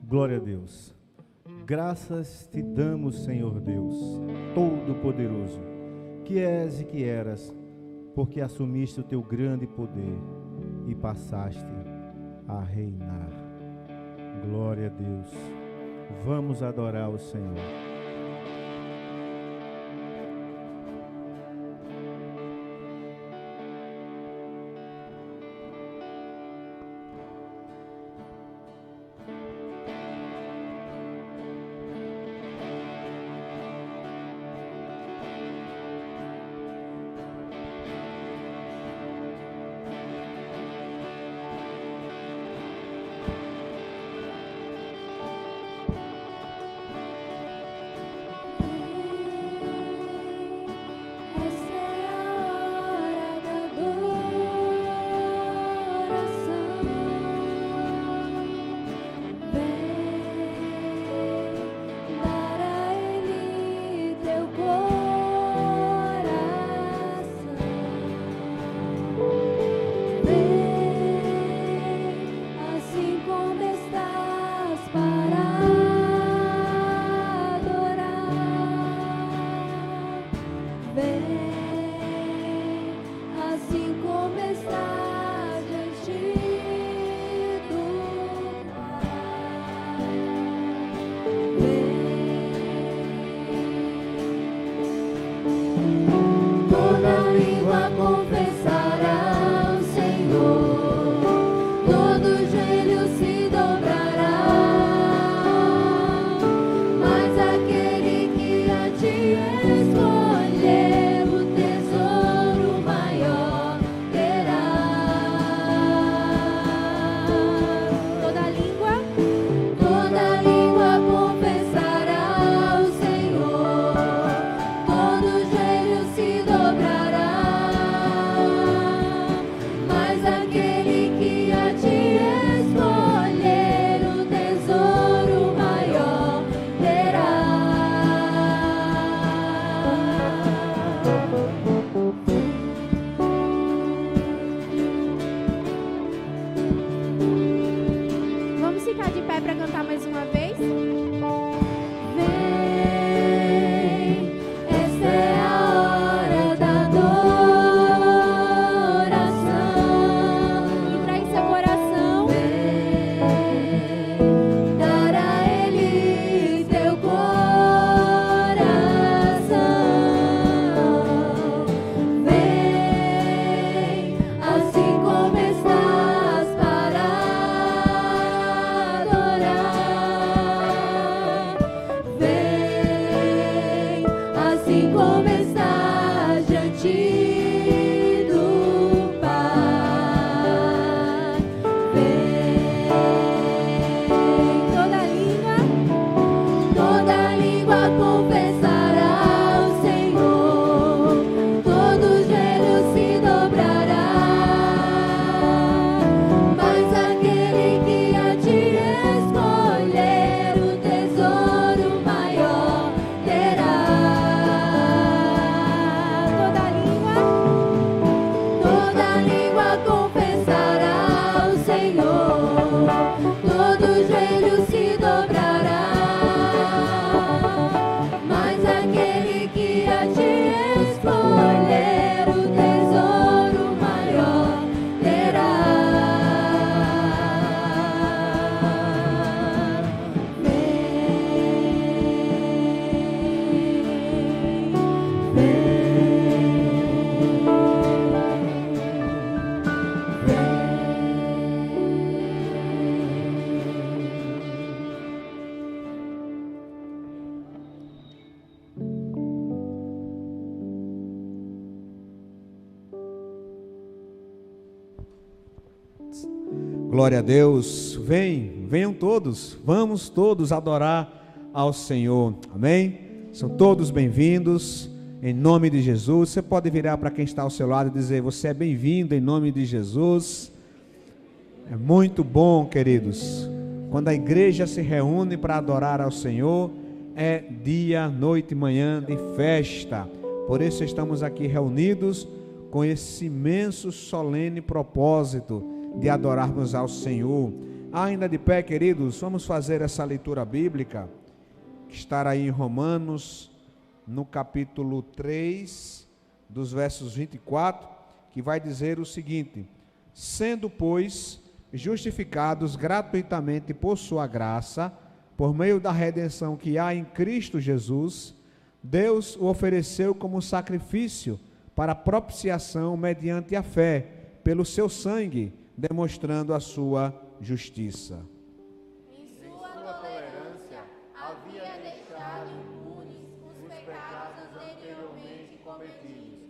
Glória a Deus. Graças te damos, Senhor Deus, Todo-Poderoso, que és e que eras, porque assumiste o teu grande poder e passaste a reinar. Glória a Deus. Vamos adorar o Senhor. Glória a Deus. Venham todos, vamos todos adorar ao Senhor, amém? São todos bem-vindos, em nome de Jesus. Você pode virar para quem está ao seu lado e dizer: você é bem-vindo em nome de Jesus. É muito bom, queridos, quando a igreja se reúne para adorar ao Senhor, é dia, noite e manhã de festa. Por isso estamos aqui reunidos com esse imenso, solene propósito de adorarmos ao Senhor. Ainda de pé, queridos, vamos fazer essa leitura bíblica, que está aí em Romanos, no capítulo 3, dos versos 24, que vai dizer o seguinte: sendo, pois, justificados gratuitamente por sua graça, por meio da redenção que há em Cristo Jesus, Deus o ofereceu como sacrifício para propiciação mediante a fé, pelo seu sangue, demonstrando a sua justiça. Em sua tolerância, havia deixado impunes os pecados anteriormente cometidos,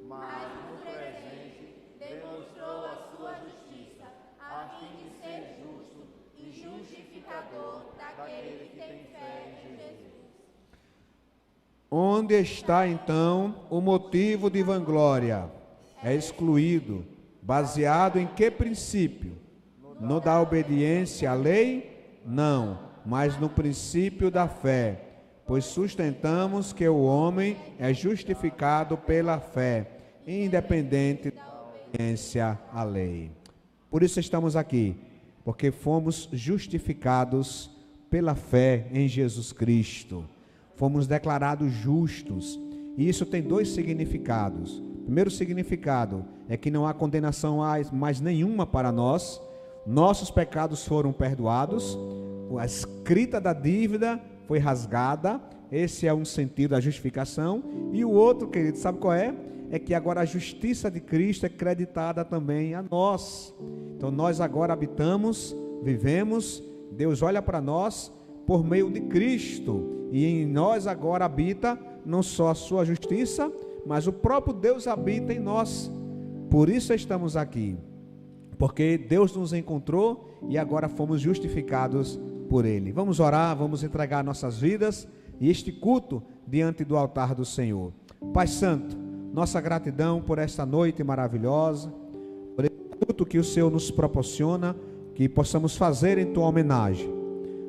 mas no presente demonstrou a sua justiça, a fim de ser justo e justificador daquele que tem fé em Jesus. Onde está então o motivo de vanglória? É excluído. Baseado em que princípio? No da obediência à lei? Não, mas no princípio da fé. Pois sustentamos que o homem é justificado pela fé, independente da obediência à lei. Por isso estamos aqui, porque fomos justificados pela fé em Jesus Cristo. Fomos declarados justos. E isso tem dois significados. O primeiro significado é que não há condenação mais nenhuma para nós. Nossos pecados foram perdoados. A escrita da dívida foi rasgada. Esse é um sentido da justificação. E o outro, querido, sabe qual é? É que agora a justiça de Cristo é creditada também a nós. Então nós agora habitamos, vivemos, Deus olha para nós por meio de Cristo. E em nós agora habita não só a sua justiça, mas o próprio Deus habita em nós. Por isso estamos aqui, porque Deus nos encontrou e agora fomos justificados por Ele. Vamos orar, vamos entregar nossas vidas e este culto diante do altar do Senhor. Pai Santo, nossa gratidão por esta noite maravilhosa, por esse culto que o Senhor nos proporciona, que possamos fazer em Tua homenagem.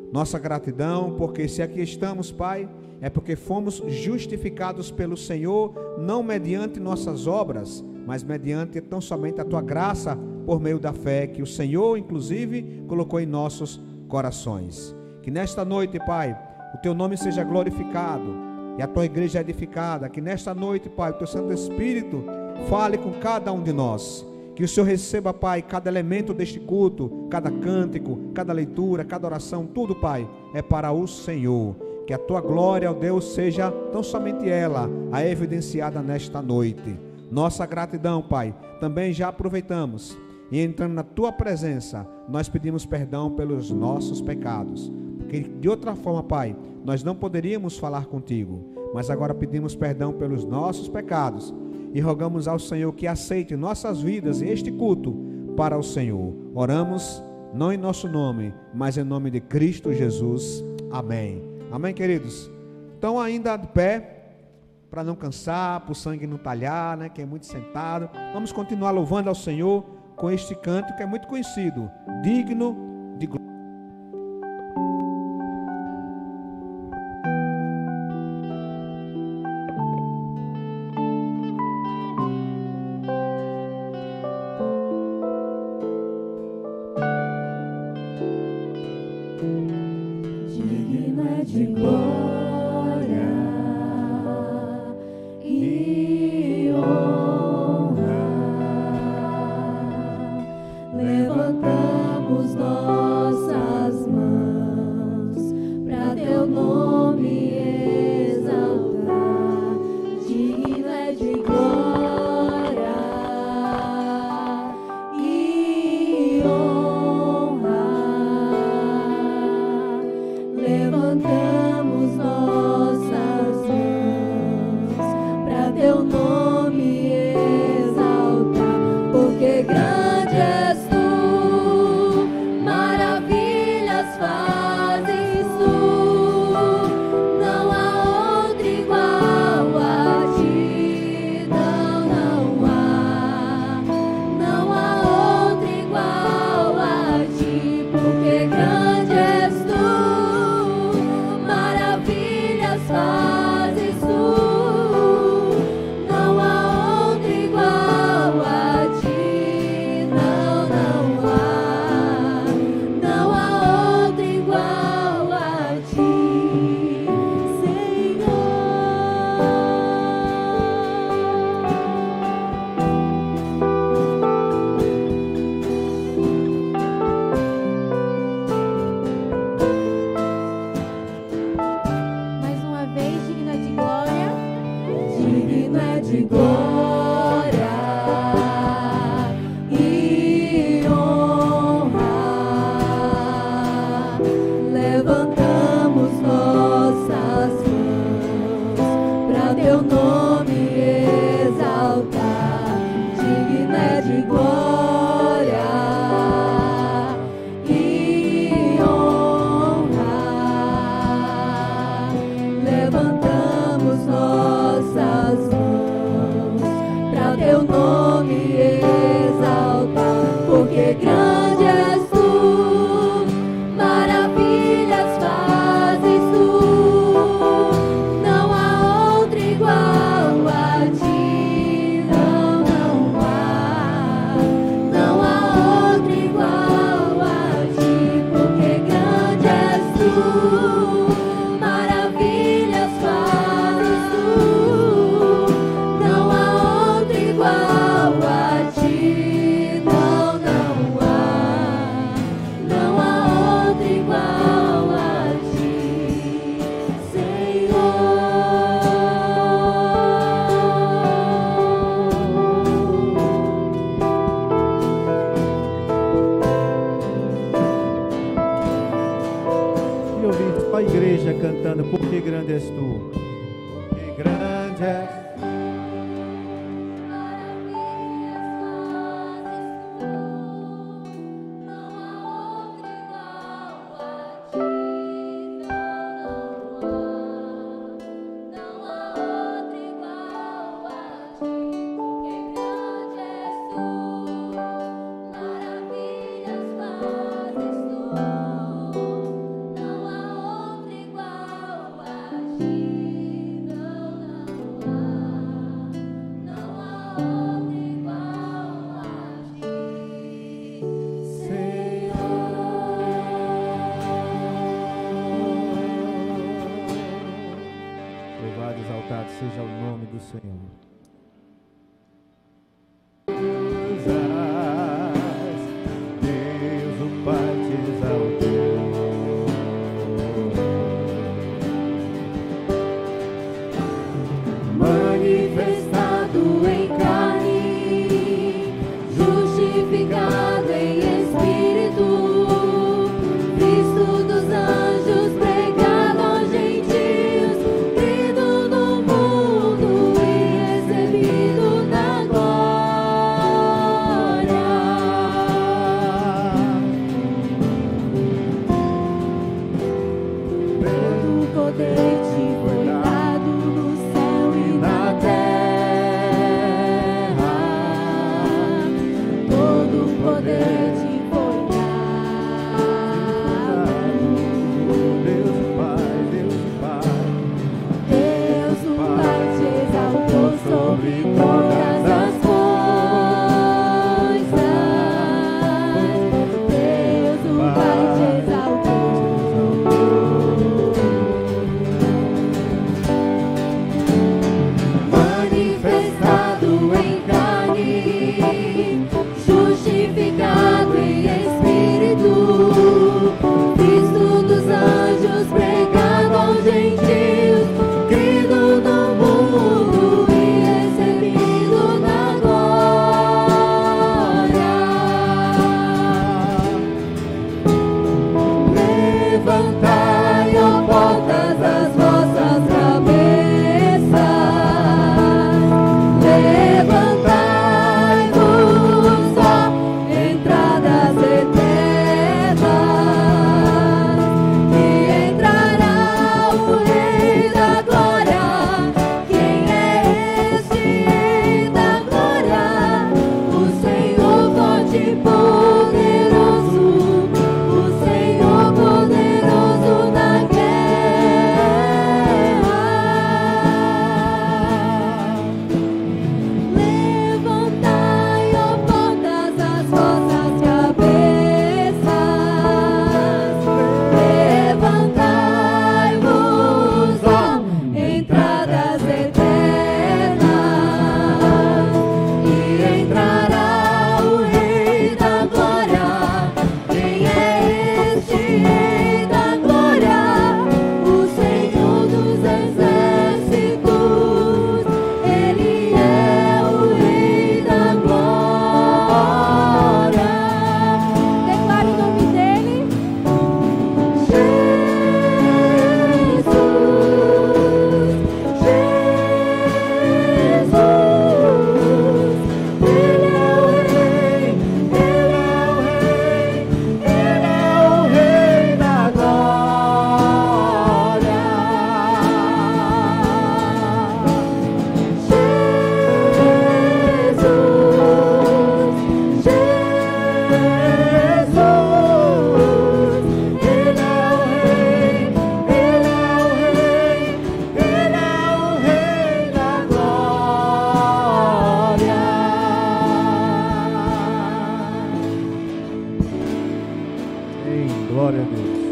Nossa gratidão, porque se aqui estamos, Pai, é porque fomos justificados pelo Senhor, não mediante nossas obras, mas mediante tão somente a Tua graça, por meio da fé que o Senhor, inclusive, colocou em nossos corações. Que nesta noite, Pai, o Teu nome seja glorificado e a Tua igreja edificada. Que nesta noite, Pai, o Teu Santo Espírito fale com cada um de nós. Que o Senhor receba, Pai, cada elemento deste culto, cada cântico, cada leitura, cada oração, tudo, Pai, é para o Senhor. Que a Tua glória, ó Deus, seja tão somente ela a evidenciada nesta noite. Nossa gratidão, Pai, também já aproveitamos e entrando na Tua presença, nós pedimos perdão pelos nossos pecados. Porque de outra forma, Pai, nós não poderíamos falar contigo, mas agora pedimos perdão pelos nossos pecados. E rogamos ao Senhor que aceite nossas vidas e este culto para o Senhor. Oramos, não em nosso nome, mas em nome de Cristo Jesus. Amém. Amém, queridos? Então, ainda de pé, para não cansar, para o sangue não talhar, né? Que é muito sentado. Vamos continuar louvando ao Senhor com este canto que é muito conhecido. Digno de glória. De glória e honra, levantamos nossas mãos para Teu nome exaltar. Digno é de glória e honra, levantamos nós. de glória e honra. Levantamos nossas mãos para teu nome exaltar, porque grande és tu, maravilhas fazes tu, não há outro igual a ti, não há outro igual a ti, porque grande és tu, maravilhas fazes tu, não há outro igual a ti, não há outro igual a ti, Senhor. E ouvir a igreja cantando, porque grande és tu, porque grande és. Louvado, exaltado seja o nome do Senhor. Deus, o Pai te exaltou. Manifestado em carne, justificado em espírito, visto dos anjos, pregado aos gentios, crido no mundo e recebido na glória. Todo poder te foi dado no céu e na terra. Todo poder te foi dado. Deus o Pai, Deus o Pai. Deus o Pai te exaltou sobre todas as coisas. Deus o Pai te exaltou. Manifestado em carne, justificado Glória a Deus.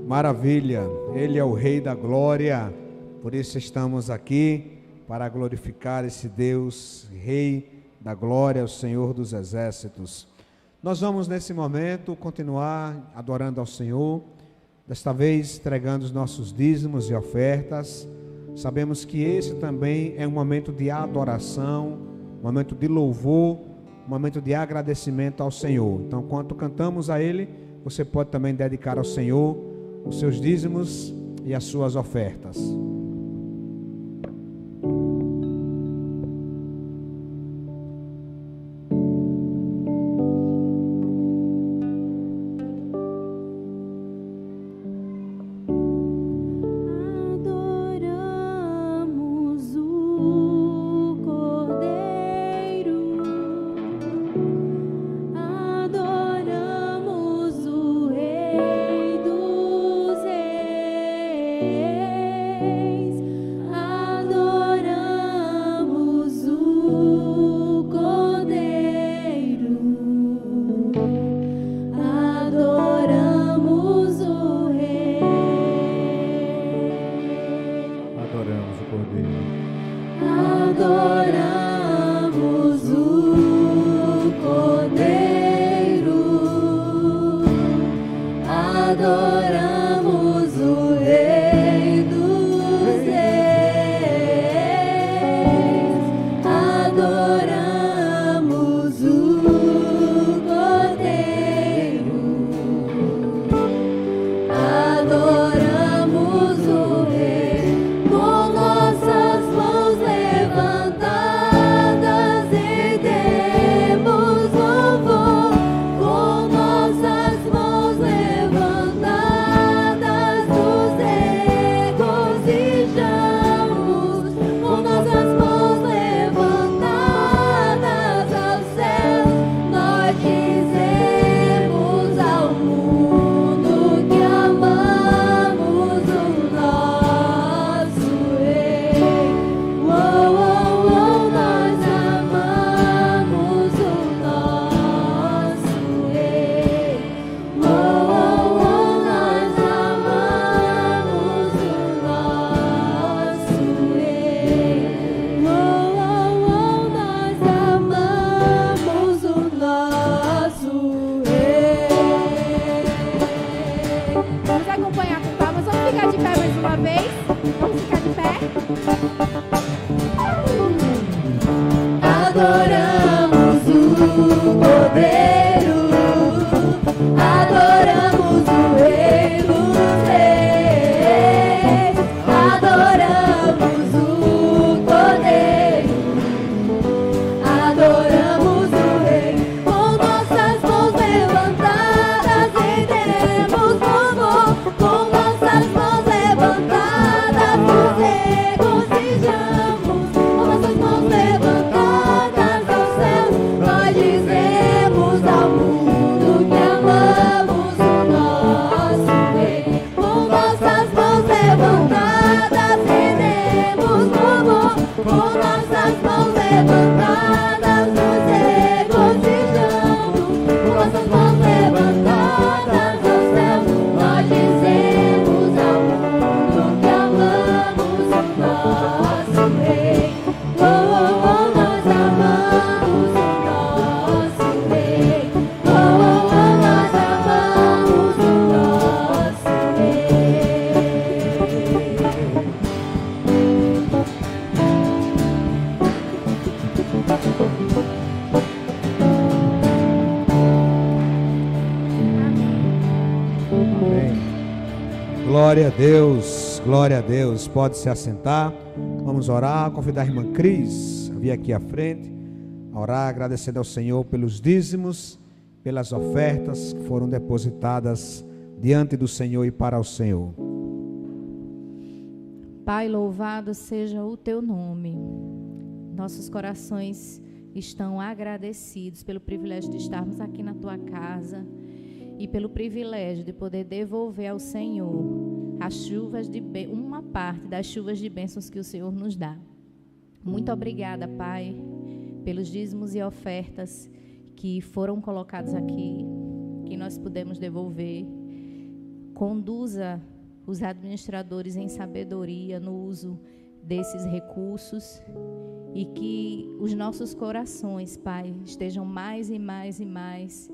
Maravilha, Ele é o Rei da Glória, por isso estamos aqui para glorificar esse Deus, Rei da Glória, o Senhor dos Exércitos. Nós vamos nesse momento continuar adorando ao Senhor, desta vez entregando os nossos dízimos e ofertas. Sabemos que esse também é um momento de adoração, um momento de louvor, um momento de agradecimento ao Senhor. Então, enquanto cantamos a Ele, você pode também dedicar ao Senhor os seus dízimos e as suas ofertas. Glória a Deus, glória a Deus. Pode se assentar. Vamos orar, convidar a irmã Cris a vir aqui à frente, a orar, agradecendo ao Senhor pelos dízimos, pelas ofertas que foram depositadas diante do Senhor e para o Senhor. Pai, louvado seja o teu nome. Nossos corações estão agradecidos pelo privilégio de estarmos aqui na tua casa e pelo privilégio de poder devolver ao Senhor as chuvas uma parte das chuvas de bênçãos que o Senhor nos dá. Muito obrigada, Pai, pelos dízimos e ofertas que foram colocados aqui, que nós pudemos devolver. Conduza os administradores em sabedoria no uso desses recursos e que os nossos corações, Pai, estejam mais e mais e mais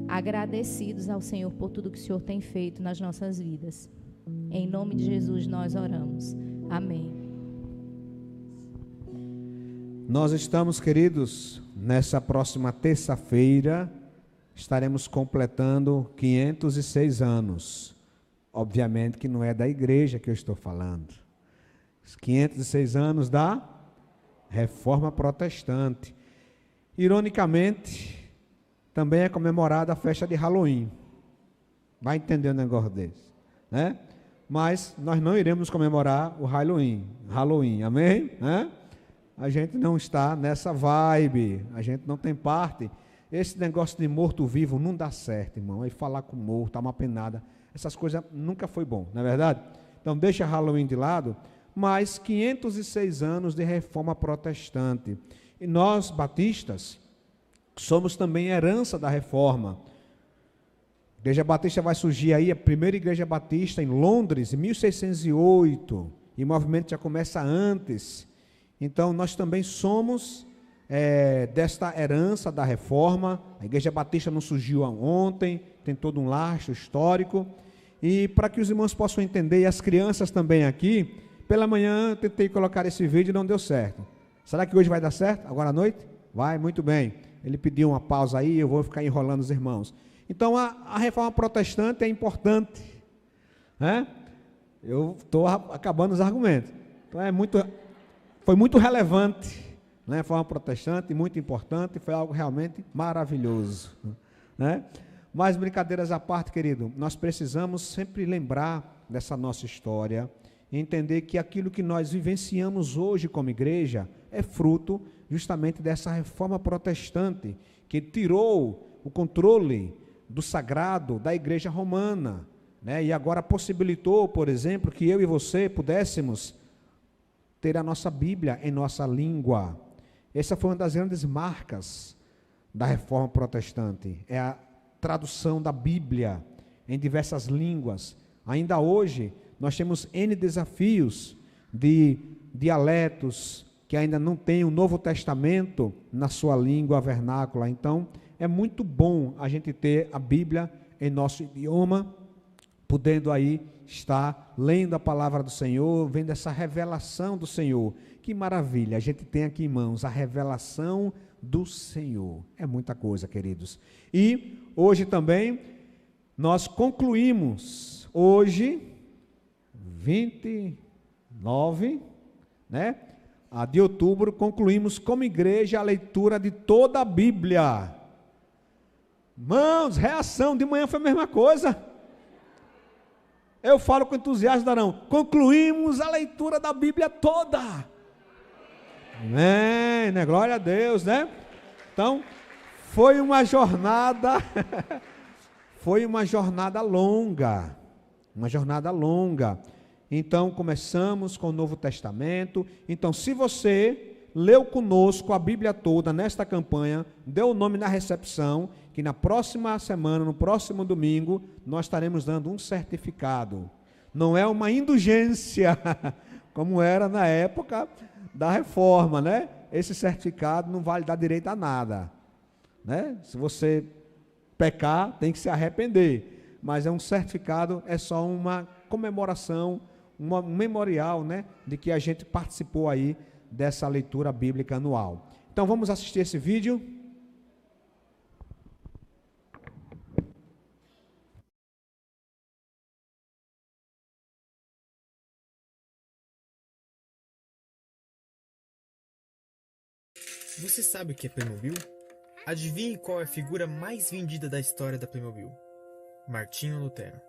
agradecidos ao Senhor por tudo que o Senhor tem feito nas nossas vidas. Em nome de Jesus nós oramos. Amém. Nós estamos, queridos, nessa próxima terça-feira, estaremos completando 506 anos. Obviamente que não é da igreja que eu estou falando. Os 506 anos da Reforma Protestante. Ironicamente, também é comemorada a festa de Halloween. Vai entender um negócio desse, né? Mas nós não iremos comemorar o Halloween, amém? Né? A gente não está nessa vibe, a gente não tem parte. Esse negócio de morto-vivo não dá certo, irmão. Aí falar com morto, dar uma penada, essas coisas nunca foi bom, não é verdade? Então deixa Halloween de lado, mas 506 anos de reforma protestante. E nós, batistas, somos também herança da reforma. A Igreja Batista vai surgir aí, a primeira Igreja Batista em Londres, em 1608, e o movimento já começa antes. Então, nós também somos desta herança da reforma. A Igreja Batista não surgiu ontem, tem todo um lastro histórico. E para que os irmãos possam entender, e as crianças também aqui, pela manhã eu tentei colocar esse vídeo e não deu certo. Será que hoje vai dar certo? Agora à noite? Vai, muito bem. Ele pediu uma pausa aí, eu vou ficar enrolando os irmãos. Então, a reforma protestante é importante, né? Eu estou acabando os argumentos. Então, foi muito relevante, né? A reforma protestante, muito importante, foi algo realmente maravilhoso, né? Mas, brincadeiras à parte, querido, nós precisamos sempre lembrar dessa nossa história e entender que aquilo que nós vivenciamos hoje como igreja é fruto justamente dessa reforma protestante, que tirou o controle do sagrado da igreja romana, né? E agora possibilitou, por exemplo, que eu e você pudéssemos ter a nossa Bíblia em nossa língua. Essa foi uma das grandes marcas da reforma protestante, é a tradução da Bíblia em diversas línguas. Ainda hoje, nós temos N desafios de dialetos que ainda não têm o Novo Testamento na sua língua vernácula. Então, é muito bom a gente ter a Bíblia em nosso idioma, podendo aí estar lendo a palavra do Senhor, vendo essa revelação do Senhor. Que maravilha, a gente tem aqui em mãos a revelação do Senhor. É muita coisa, queridos. E hoje também nós concluímos, hoje, 29, né, de outubro, concluímos como igreja a leitura de toda a Bíblia. Irmãos, reação, de manhã foi a mesma coisa. Eu falo com entusiasmo, Darão, concluímos a leitura da Bíblia toda. Amém, né? Glória a Deus, né? Então, foi uma jornada, foi uma jornada longa. Então, começamos com o Novo Testamento. Então, se você leu conosco a Bíblia toda nesta campanha, dê o nome na recepção, que na próxima semana, no próximo domingo, nós estaremos dando um certificado. Não é uma indulgência, como era na época da reforma, né? Esse certificado não vai lhe dar direito a nada, né? Se você pecar, tem que se arrepender. Mas é um certificado, é só uma comemoração, um memorial, né, de que a gente participou aí dessa leitura bíblica anual. Então vamos assistir esse vídeo. Você sabe o que é Playmobil? Adivinhe qual é a figura mais vendida da história da Playmobil? Martinho Lutero.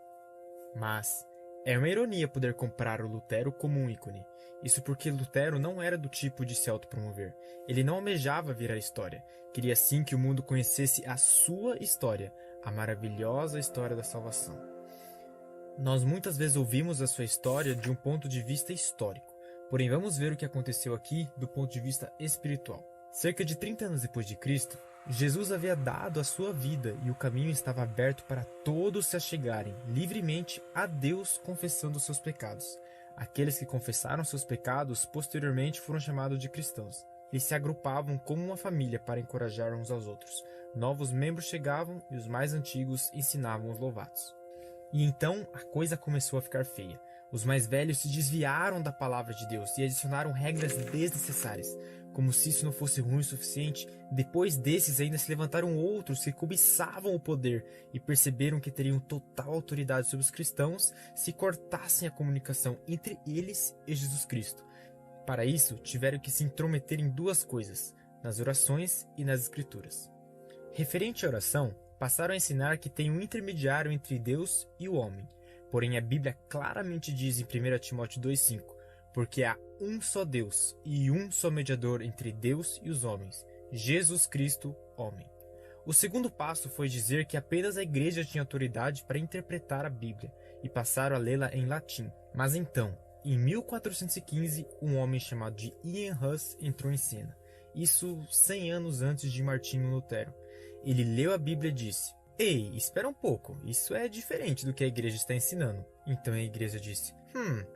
Mas é uma ironia poder comprar o Lutero como um ícone. Isso porque Lutero não era do tipo de se autopromover. Ele não almejava virar história. Queria sim que o mundo conhecesse a sua história, a maravilhosa história da salvação. Nós muitas vezes ouvimos a sua história de um ponto de vista histórico, porém vamos ver o que aconteceu aqui do ponto de vista espiritual. Cerca de 30 anos depois de Cristo, Jesus havia dado a sua vida e o caminho estava aberto para todos se achegarem livremente a Deus confessando seus pecados. Aqueles que confessaram seus pecados posteriormente foram chamados de cristãos. Eles se agrupavam como uma família para encorajar uns aos outros. Novos membros chegavam e os mais antigos ensinavam os louvados. E então a coisa começou a ficar feia. Os mais velhos se desviaram da palavra de Deus e adicionaram regras desnecessárias. Como se isso não fosse ruim o suficiente, depois desses ainda se levantaram outros que cobiçavam o poder e perceberam que teriam total autoridade sobre os cristãos se cortassem a comunicação entre eles e Jesus Cristo. Para isso, tiveram que se intrometer em duas coisas, nas orações e nas escrituras. Referente à oração, passaram a ensinar que tem um intermediário entre Deus e o homem. Porém, a Bíblia claramente diz em 1 Timóteo 2,5, porque há um só Deus e um só mediador entre Deus e os homens, Jesus Cristo, homem. O segundo passo foi dizer que apenas a igreja tinha autoridade para interpretar a Bíblia e passaram a lê-la em latim. Mas então, em 1415, um homem chamado de Ian Hus entrou em cena. Isso 100 anos antes de Martinho Lutero. Ele leu a Bíblia e disse: "Ei, espera um pouco, isso é diferente do que a igreja está ensinando." Então a igreja disse: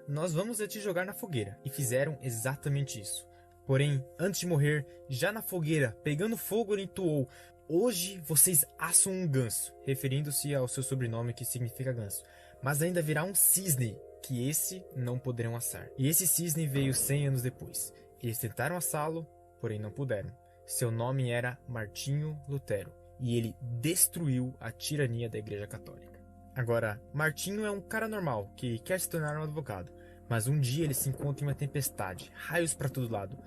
nós vamos te jogar na fogueira. E fizeram exatamente isso. Porém, antes de morrer, já na fogueira, pegando fogo, ele entoou: "Hoje vocês assam um ganso", referindo-se ao seu sobrenome que significa ganso. "Mas ainda virá um cisne, que esse não poderão assar." E esse cisne veio 100 anos depois. Eles tentaram assá-lo, porém não puderam. Seu nome era Martinho Lutero, e ele destruiu a tirania da Igreja Católica. Agora, Martinho é um cara normal, que quer se tornar um advogado, mas um dia ele se encontra em uma tempestade, raios para todo lado.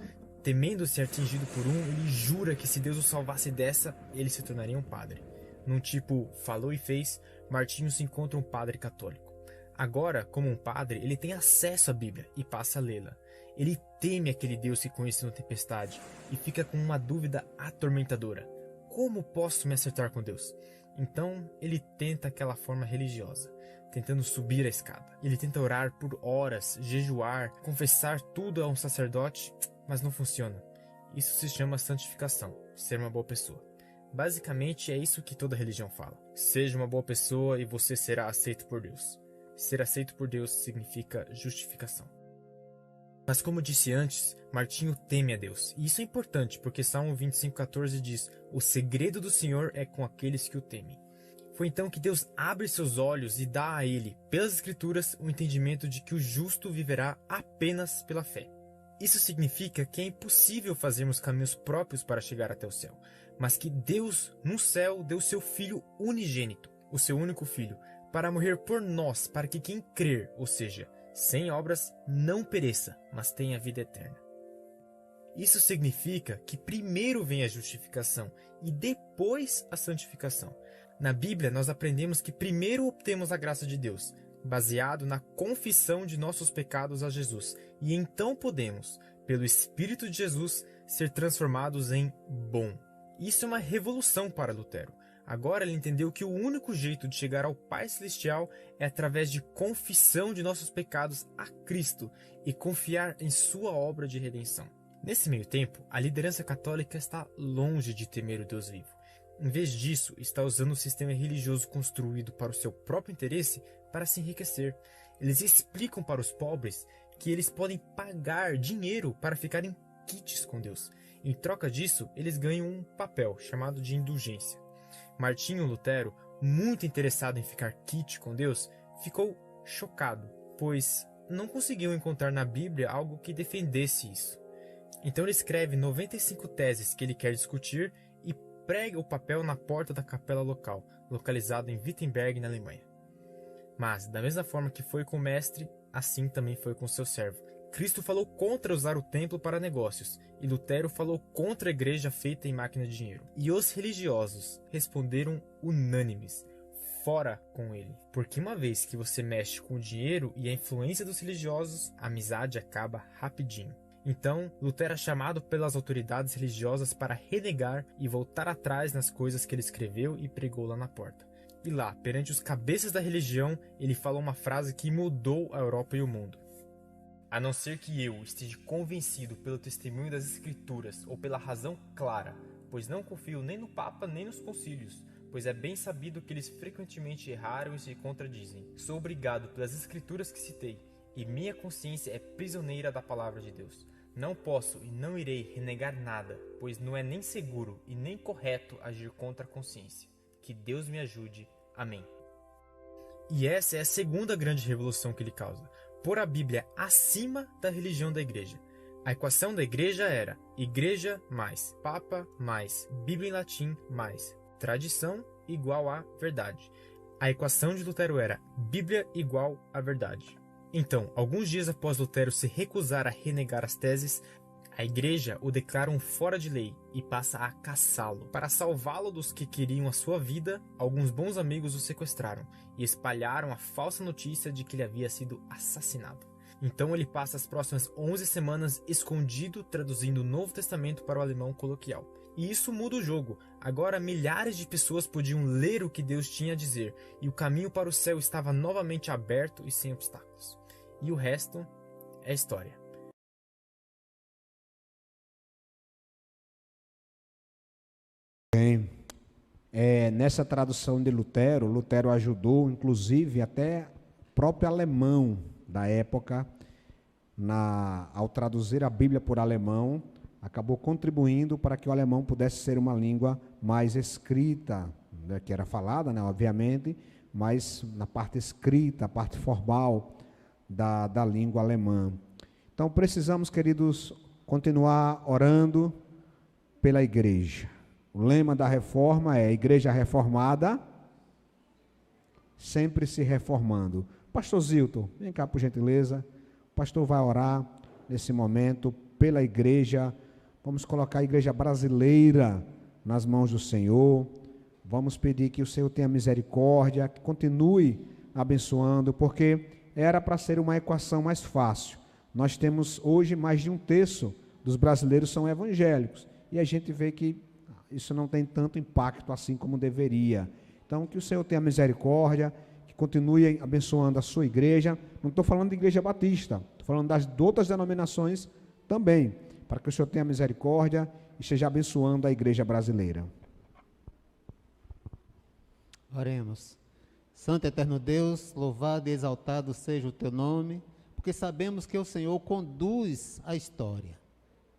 Temendo ser atingido por ele jura que se Deus o salvasse dessa, ele se tornaria um padre. Num tipo falou e fez, Martinho se encontra um padre católico. Agora, como um padre, ele tem acesso à Bíblia e passa a lê-la. Ele teme aquele Deus que conhece na tempestade e fica com uma dúvida atormentadora: como posso me acertar com Deus? Então ele tenta aquela forma religiosa, tentando subir a escada. Ele tenta orar por horas, jejuar, confessar tudo a um sacerdote, mas não funciona. Isso se chama santificação, ser uma boa pessoa. Basicamente é isso que toda religião fala. Seja uma boa pessoa e você será aceito por Deus. Ser aceito por Deus significa justificação. Mas como disse antes, Martinho teme a Deus. E isso é importante, porque Salmo 25,14 diz: "O segredo do Senhor é com aqueles que o temem." Foi então que Deus abre seus olhos e dá a ele, pelas Escrituras, o entendimento de que o justo viverá apenas pela fé. Isso significa que é impossível fazermos caminhos próprios para chegar até o céu, mas que Deus, no céu, deu seu Filho unigênito, o seu único Filho, para morrer por nós, para que quem crer, ou seja, sem obras, não pereça, mas tenha vida eterna. Isso significa que primeiro vem a justificação e depois a santificação. Na Bíblia, nós aprendemos que primeiro obtemos a graça de Deus, baseado na confissão de nossos pecados a Jesus, e então podemos, pelo Espírito de Jesus, ser transformados em bom. Isso é uma revolução para Lutero. Agora ele entendeu que o único jeito de chegar ao Pai Celestial é através de confissão de nossos pecados a Cristo e confiar em sua obra de redenção. Nesse meio tempo, a liderança católica está longe de temer o Deus vivo. Em vez disso, está usando o sistema religioso construído para o seu próprio interesse para se enriquecer. Eles explicam para os pobres que eles podem pagar dinheiro para ficarem quites com Deus. Em troca disso, eles ganham um papel chamado de indulgência. Martinho Lutero, muito interessado em ficar quite com Deus, ficou chocado, pois não conseguiu encontrar na Bíblia algo que defendesse isso. Então ele escreve 95 teses que ele quer discutir e prega o papel na porta da capela local, localizada em Wittenberg, na Alemanha. Mas, da mesma forma que foi com o mestre, assim também foi com seu servo. Cristo falou contra usar o templo para negócios, e Lutero falou contra a igreja feita em máquina de dinheiro. E os religiosos responderam unânimes: fora com ele. Porque uma vez que você mexe com o dinheiro e a influência dos religiosos, a amizade acaba rapidinho. Então, Lutero é chamado pelas autoridades religiosas para renegar e voltar atrás nas coisas que ele escreveu e pregou lá na porta. E lá, perante os cabeças da religião, ele fala uma frase que mudou a Europa e o mundo. A não ser que eu esteja convencido pelo testemunho das Escrituras ou pela razão clara, pois não confio nem no Papa nem nos concílios, pois é bem sabido que eles frequentemente erraram e se contradizem. Sou obrigado pelas Escrituras que citei, e minha consciência é prisioneira da palavra de Deus. Não posso e não irei renegar nada, pois não é nem seguro e nem correto agir contra a consciência. Que Deus me ajude. Amém. E essa é a segunda grande revolução que ele causa: pôr a Bíblia acima da religião da igreja. A equação da igreja era igreja mais Papa mais Bíblia em latim mais tradição igual a verdade. A equação de Lutero era Bíblia igual a verdade. Então, alguns dias após Lutero se recusar a renegar as teses, a igreja o declara um fora de lei e passa a caçá-lo. Para salvá-lo dos que queriam a sua vida, alguns bons amigos o sequestraram e espalharam a falsa notícia de que ele havia sido assassinado. Então ele passa as próximas 11 semanas escondido traduzindo o Novo Testamento para o alemão coloquial. E isso muda o jogo. Agora milhares de pessoas podiam ler o que Deus tinha a dizer, e o caminho para o céu estava novamente aberto e sem obstáculos. E o resto é história. Bem, nessa tradução de Lutero, Lutero ajudou, inclusive, até o próprio alemão da época, ao traduzir a Bíblia por alemão, acabou contribuindo para que o alemão pudesse ser uma língua mais escrita, né, que era falada, né, obviamente, mas na parte escrita, a parte formal da língua alemã. Então, precisamos, queridos, continuar orando pela igreja. O lema da reforma é igreja reformada, sempre se reformando. Pastor Zilton, vem cá por gentileza. O pastor vai orar nesse momento pela igreja. Vamos colocar a igreja brasileira nas mãos do Senhor. Vamos pedir que o Senhor tenha misericórdia, que continue abençoando, porque era para ser uma equação mais fácil. Nós temos hoje mais de 1/3 dos brasileiros são evangélicos, e a gente vê que isso não tem tanto impacto assim como deveria. Então, que o Senhor tenha misericórdia, que continue abençoando a sua igreja. Não estou falando de igreja batista, estou falando das outras denominações também, para que o Senhor tenha misericórdia e esteja abençoando a igreja brasileira. Oremos. Santo e eterno Deus, louvado e exaltado seja o teu nome, porque sabemos que o Senhor conduz a história.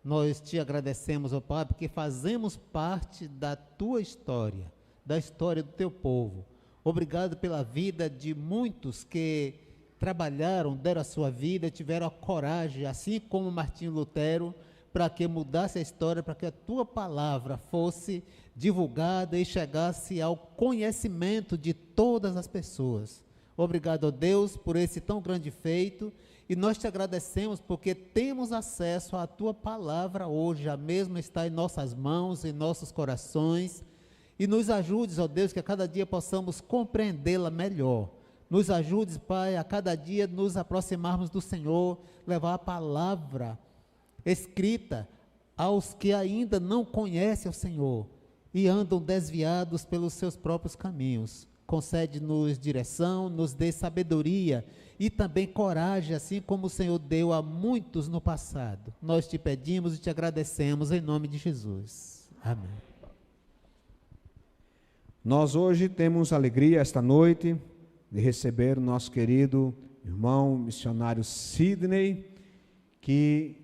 Nós te agradecemos, ó Pai, porque fazemos parte da tua história, da história do teu povo. Obrigado pela vida de muitos que trabalharam, deram a sua vida, tiveram a coragem, assim como Martinho Lutero, para que mudasse a história, para que a tua palavra fosse divulgada e chegasse ao conhecimento de todas as pessoas. Obrigado, ó Deus, por esse tão grande feito, e nós te agradecemos porque temos acesso à tua palavra hoje, a mesma está em nossas mãos, em nossos corações, e nos ajudes, ó Deus, que a cada dia possamos compreendê-la melhor. Nos ajudes, Pai, a cada dia nos aproximarmos do Senhor, levar a palavra escrita aos que ainda não conhecem o Senhor e andam desviados pelos seus próprios caminhos. Concede-nos direção, nos dê sabedoria e também coragem, assim como o Senhor deu a muitos no passado. Nós te pedimos e te agradecemos em nome de Jesus. Amém. Nós hoje temos alegria esta noite de receber o nosso querido irmão missionário Sidney, que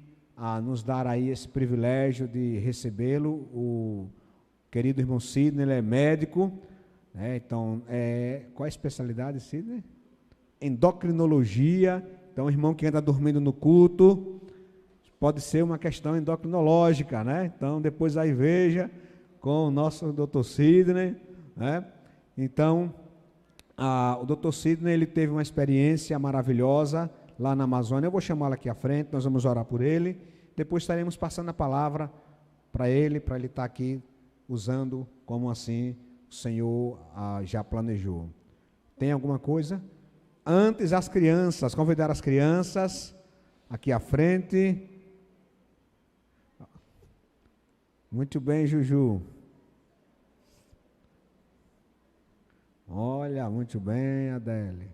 nos dará aí esse privilégio de recebê-lo. O querido irmão Sidney, ele é médico, né? Então, qual é a especialidade, Sidney? Endocrinologia. Então, irmão que anda dormindo no culto, pode ser uma questão endocrinológica, né? Então, depois aí veja com o nosso doutor Sidney, né? Então, o doutor Sidney, ele teve uma experiência maravilhosa lá na Amazônia. Eu vou chamá-lo aqui à frente, nós vamos orar por ele, depois estaremos passando a palavra para ele estar aqui usando como assim o Senhor já planejou. Tem alguma coisa? Antes, as crianças, convidar as crianças aqui à frente. Muito bem, Juju. Olha, muito bem, Adele.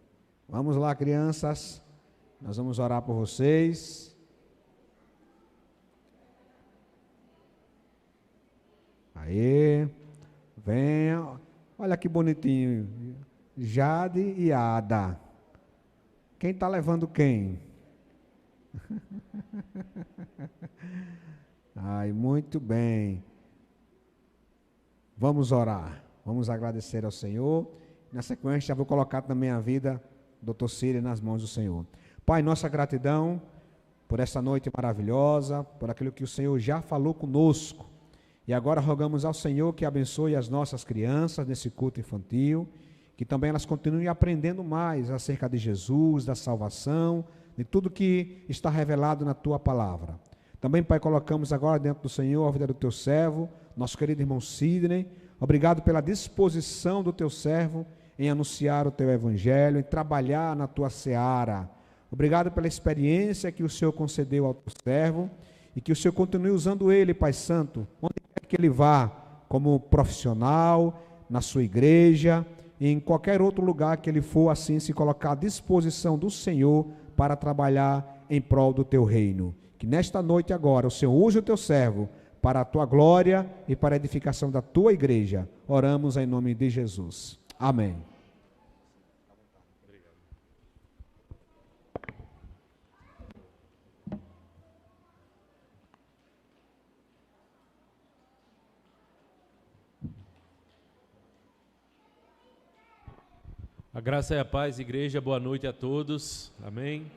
Vamos lá, crianças. Nós vamos orar por vocês. Aí, venha. Olha que bonitinho. Jade e Ada. Quem está levando quem? Ai, muito bem. Vamos orar. Vamos agradecer ao Senhor. Na sequência, já vou colocar também a vida do Dr. Círio nas mãos do Senhor. Pai, nossa gratidão por essa noite maravilhosa, por aquilo que o Senhor já falou conosco. E agora rogamos ao Senhor que abençoe as nossas crianças nesse culto infantil, que também elas continuem aprendendo mais acerca de Jesus, da salvação, de tudo que está revelado na Tua palavra. Também, Pai, colocamos agora dentro do Senhor a vida do Teu servo, nosso querido irmão Sidney. Obrigado pela disposição do Teu servo em anunciar o Teu Evangelho, em trabalhar na Tua seara. Obrigado pela experiência que o Senhor concedeu ao Teu servo e que o Senhor continue usando ele, Pai Santo, onde quer que ele vá, como profissional, na sua igreja, e em qualquer outro lugar que ele for, assim, se colocar à disposição do Senhor para trabalhar em prol do Teu reino. Que nesta noite agora o Senhor use o Teu servo para a Tua glória e para a edificação da Tua igreja. Oramos em nome de Jesus. Amém. A graça e a paz, igreja, boa noite a todos, amém?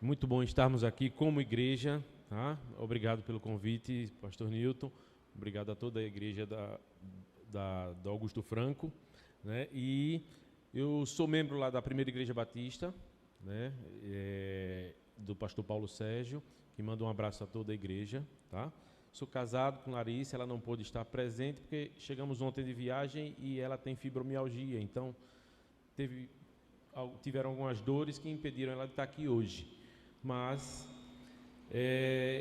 Muito bom estarmos aqui como igreja, tá? Obrigado pelo convite, pastor Newton, obrigado a toda a igreja do Augusto Franco, né? E eu sou membro lá da Primeira Igreja Batista, né? Do pastor Paulo Sérgio, que manda um abraço a toda a igreja, tá? Sou casado com Larissa, ela não pôde estar presente porque chegamos ontem de viagem e ela tem fibromialgia, então tiveram algumas dores que impediram ela de estar aqui hoje, mas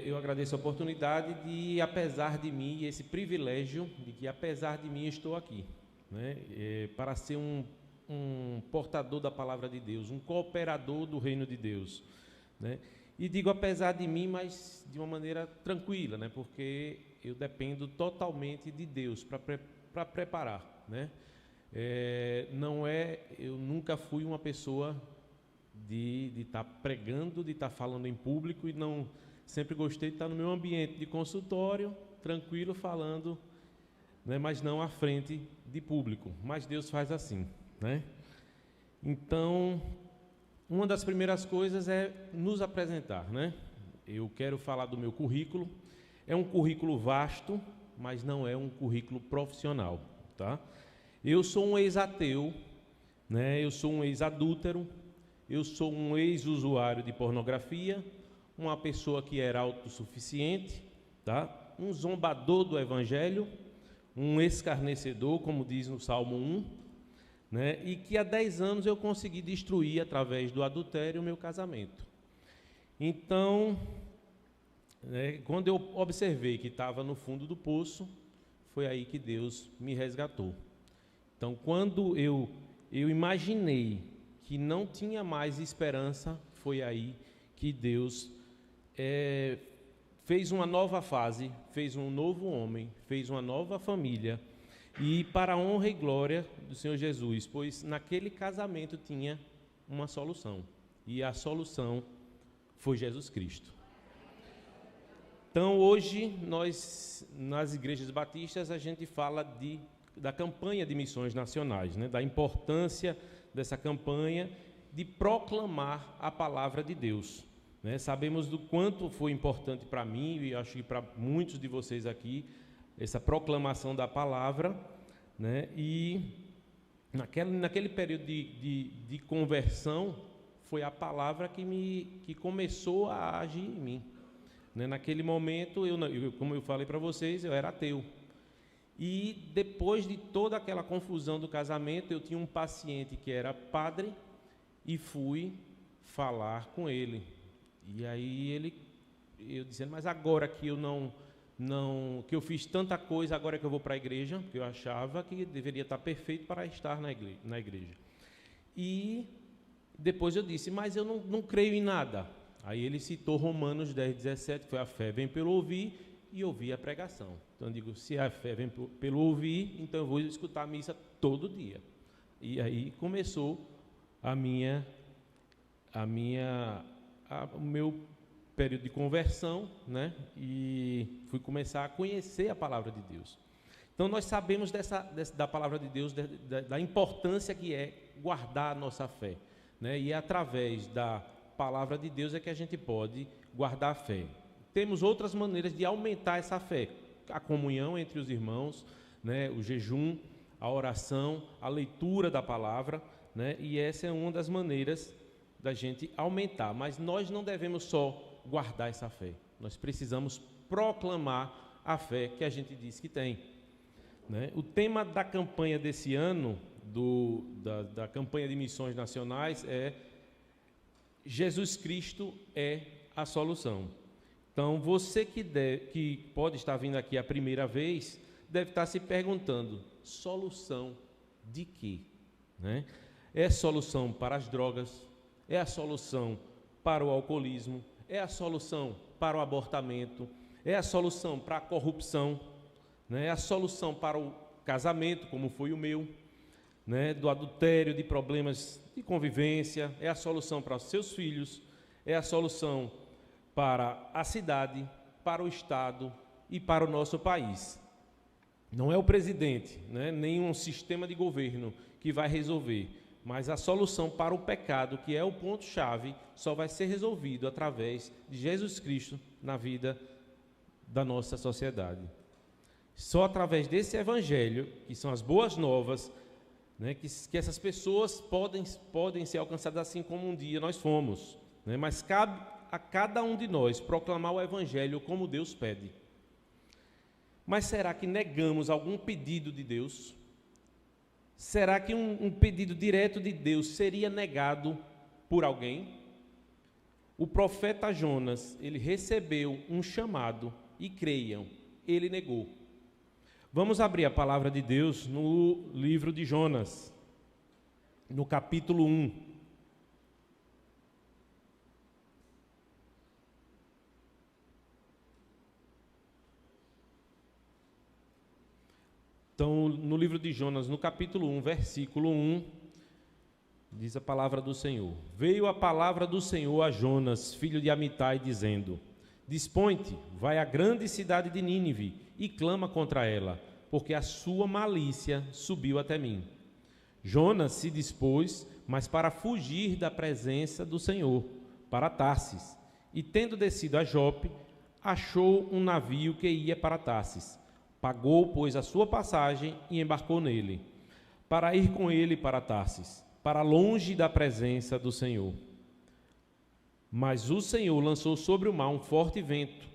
eu agradeço a oportunidade de, apesar de mim, esse privilégio de que, apesar de mim, estou aqui, né? Para ser um portador da palavra de Deus, um cooperador do reino de Deus, né? E digo apesar de mim, mas de uma maneira tranquila, né? Porque eu dependo totalmente de Deus para preparar, né? Eu nunca fui uma pessoa de estar pregando, de estar falando em público, e não sempre gostei de estar no meu ambiente de consultório, tranquilo, falando, né, mas não à frente de público. Mas Deus faz assim, né? Então, uma das primeiras coisas é nos apresentar, né? Eu quero falar do meu currículo. É um currículo vasto, mas não é um currículo profissional, tá? Eu sou um ex-ateu, né? Eu sou um ex-adúltero, eu sou um ex-usuário de pornografia, uma pessoa que era autossuficiente, tá? Um zombador do Evangelho, um escarnecedor, como diz no Salmo 1, né? E que há 10 anos eu consegui destruir, através do adultério, o meu casamento. Então, né, quando eu observei que estava no fundo do poço, foi aí que Deus me resgatou. Então, quando eu imaginei que não tinha mais esperança, foi aí que Deus fez uma nova fase, fez um novo homem, fez uma nova família, e para a honra e glória do Senhor Jesus, pois naquele casamento tinha uma solução, e a solução foi Jesus Cristo. Então, hoje, nós, nas igrejas batistas, a gente fala da campanha de missões nacionais, né? Da importância dessa campanha de proclamar a palavra de Deus, né? Sabemos do quanto foi importante para mim, e acho que para muitos de vocês aqui, essa proclamação da palavra, né? E naquele período de conversão, foi a palavra que começou a agir em mim, né? Naquele momento, como eu falei para vocês, eu era ateu. E depois de toda aquela confusão do casamento, eu tinha um paciente que era padre e fui falar com ele. E aí eu dizendo, mas agora que eu não que eu fiz tanta coisa agora que eu vou para a igreja, porque eu achava que deveria estar perfeito para estar na igreja. E depois eu disse, mas eu não creio em nada. Aí ele citou Romanos 10:17, que foi a fé vem pelo ouvir e ouvir a pregação. Então eu digo, se a fé vem pelo ouvir, então eu vou escutar a missa todo dia. E aí começou o meu período de conversão, né? E fui começar a conhecer a palavra de Deus. Então nós sabemos da palavra de Deus, da importância que é guardar a nossa fé, né? E através da palavra de Deus é que a gente pode guardar a fé. Temos outras maneiras de aumentar essa fé, a comunhão entre os irmãos, né? O jejum, a oração, a leitura da palavra, né? E essa é uma das maneiras da gente aumentar, mas nós não devemos só guardar essa fé, nós precisamos proclamar a fé que a gente diz que tem, né? O tema da campanha desse ano, da campanha de missões nacionais, é Jesus Cristo é a solução. Então, você que pode estar vindo aqui a primeira vez, deve estar se perguntando, solução de quê? Né? É solução para as drogas? É a solução para o alcoolismo? É a solução para o abortamento? É a solução para a corrupção? Né? É a solução para o casamento, como foi o meu, né? Do adultério, de problemas de convivência? É a solução para os seus filhos? É a solução para a cidade, para o Estado e para o nosso país? Não é o presidente, né? Nem um sistema de governo que vai resolver, mas a solução para o pecado, que é o ponto-chave, só vai ser resolvido através de Jesus Cristo na vida da nossa sociedade. Só através desse evangelho, que são as boas novas, né, que essas pessoas podem ser alcançadas assim como um dia nós fomos, né? Mas cabe a cada um de nós proclamar o evangelho como Deus pede. Mas será que negamos algum pedido de Deus? Será que um pedido direto de Deus seria negado por alguém? O profeta Jonas, ele recebeu um chamado e creiam, ele negou. Vamos abrir a palavra de Deus no livro de Jonas, no capítulo 1. Então, no livro de Jonas, no capítulo 1, versículo 1, diz a palavra do Senhor. Veio a palavra do Senhor a Jonas, filho de Amitai, dizendo: Dispõe-te, vai à grande cidade de Nínive e clama contra ela, porque a sua malícia subiu até mim. Jonas se dispôs, mas para fugir da presença do Senhor, para Tarsis, e tendo descido a Jope, achou um navio que ia para Tarsis. Pagou, pois, a sua passagem e embarcou nele, para ir com ele para Tarsis, para longe da presença do Senhor. Mas o Senhor lançou sobre o mar um forte vento,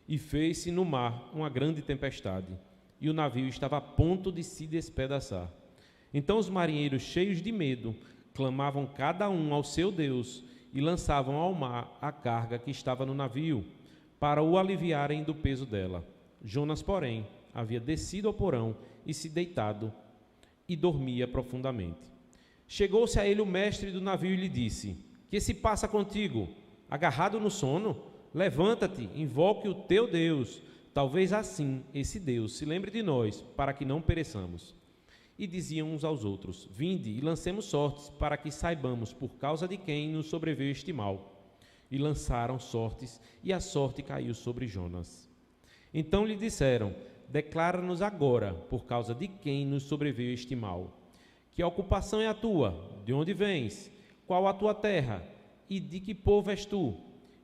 e fez-se no mar uma grande tempestade, e o navio estava a ponto de se despedaçar. Então os marinheiros, cheios de medo, clamavam cada um ao seu Deus, e lançavam ao mar a carga que estava no navio, para o aliviarem do peso dela. Jonas, porém, havia descido ao porão e se deitado, e dormia profundamente. Chegou-se a ele o mestre do navio e lhe disse: Que se passa contigo? Agarrado no sono? Levanta-te, invoque o teu Deus. Talvez assim esse Deus se lembre de nós, para que não pereçamos. E diziam uns aos outros: Vinde e lancemos sortes, para que saibamos por causa de quem nos sobreveio este mal. E lançaram sortes, e a sorte caiu sobre Jonas. Então lhe disseram: Declara-nos agora, por causa de quem nos sobreveio este mal. Que ocupação é a tua? De onde vens? Qual a tua terra? E de que povo és tu?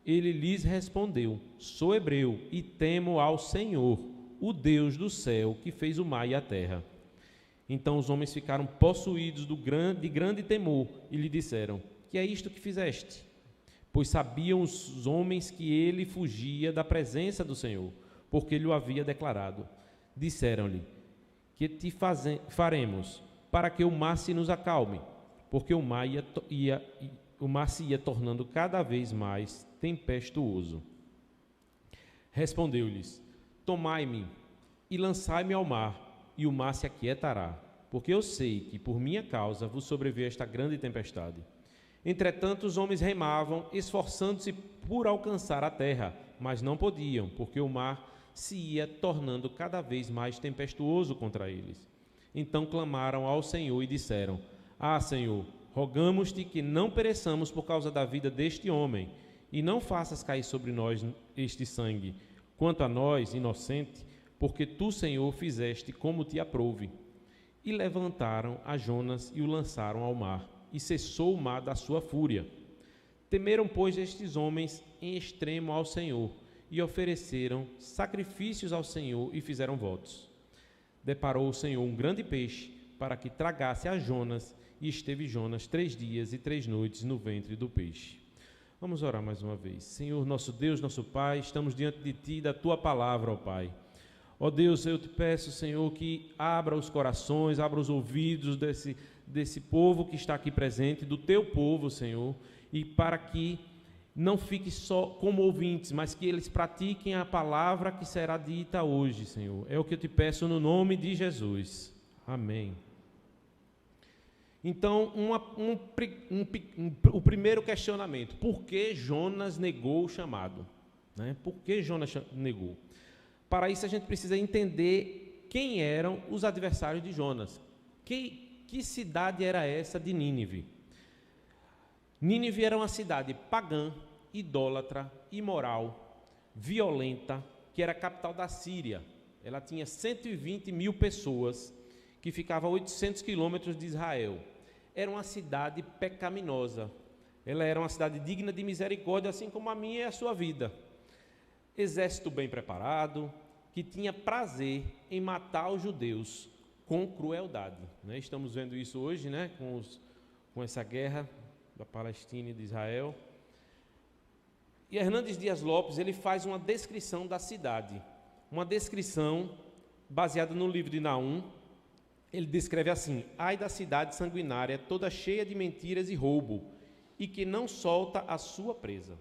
Ele lhes respondeu: Sou hebreu e temo ao Senhor, o Deus do céu, que fez o mar e a terra. Então os homens ficaram possuídos de grande temor e lhe disseram: Que é isto que fizeste? Pois sabiam os homens que ele fugia da presença do Senhor, porque ele o havia declarado. Disseram-lhe: Que te faremos para que o mar se nos acalme? Porque o mar se ia tornando cada vez mais tempestuoso. Respondeu-lhes: tomai-me e lançai-me ao mar, e o mar se aquietará, porque eu sei que por minha causa vos sobreveio esta grande tempestade. Entretanto, os homens remavam, esforçando-se por alcançar a terra, mas não podiam, porque o mar se ia tornando cada vez mais tempestuoso contra eles. Então clamaram ao Senhor e disseram: Ah, Senhor, rogamos-te que não pereçamos por causa da vida deste homem, e não faças cair sobre nós este sangue. Quanto a nós, inocente, porque tu, Senhor, fizeste como te aprouve. E levantaram a Jonas e o lançaram ao mar, e cessou o mar da sua fúria. Temeram, pois, estes homens em extremo ao Senhor, e ofereceram sacrifícios ao Senhor e fizeram votos. Deparou o Senhor um grande peixe para que tragasse a Jonas, e esteve Jonas 3 dias e 3 noites no ventre do peixe. Vamos orar mais uma vez. Senhor, nosso Deus, nosso Pai, estamos diante de Ti e da Tua palavra, ó Pai. Ó Deus, eu te peço, Senhor, que abra os corações, abra os ouvidos desse povo que está aqui presente, do Teu povo, Senhor, e para que não fique só como ouvintes, mas que eles pratiquem a palavra que será dita hoje, Senhor. É o que eu te peço no nome de Jesus. Amém. Então, o primeiro questionamento: por que Jonas negou o chamado? Por que Jonas negou? Para isso, a gente precisa entender quem eram os adversários de Jonas. Que cidade era essa de Nínive? Nínive era uma cidade pagã, idólatra, imoral, violenta, que era a capital da Síria. Ela tinha 120 mil pessoas, que ficava a 800 quilômetros de Israel. Era uma cidade pecaminosa. Ela era uma cidade digna de misericórdia, assim como a minha e a sua vida. Exército bem preparado, que tinha prazer em matar os judeus com crueldade. Estamos vendo isso hoje, com essa guerra da Palestina e de Israel. E Hernandes Dias Lopes, ele faz uma descrição da cidade, uma descrição baseada no livro de Naum. Ele descreve assim: ai da cidade sanguinária, toda cheia de mentiras e roubo, e que não solta a sua presa.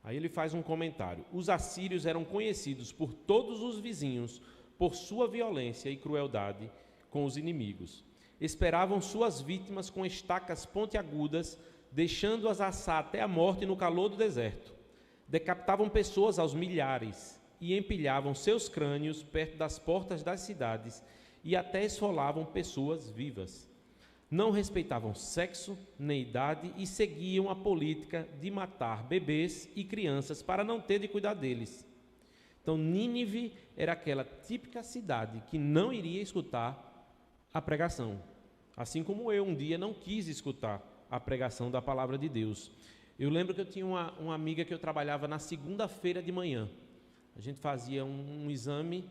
Aí ele faz um comentário: os assírios eram conhecidos por todos os vizinhos por sua violência e crueldade com os inimigos. Esperavam suas vítimas com estacas pontiagudas, deixando-as assar até a morte no calor do deserto. Decapitavam pessoas aos milhares e empilhavam seus crânios perto das portas das cidades e até esfolavam pessoas vivas. Não respeitavam sexo nem idade e seguiam a política de matar bebês e crianças para não ter de cuidar deles. Então, Nínive era aquela típica cidade que não iria escutar a pregação. Assim como eu um dia não quis escutar a pregação da palavra de Deus. Eu lembro que eu tinha uma amiga que eu trabalhava na segunda-feira de manhã. A gente fazia um exame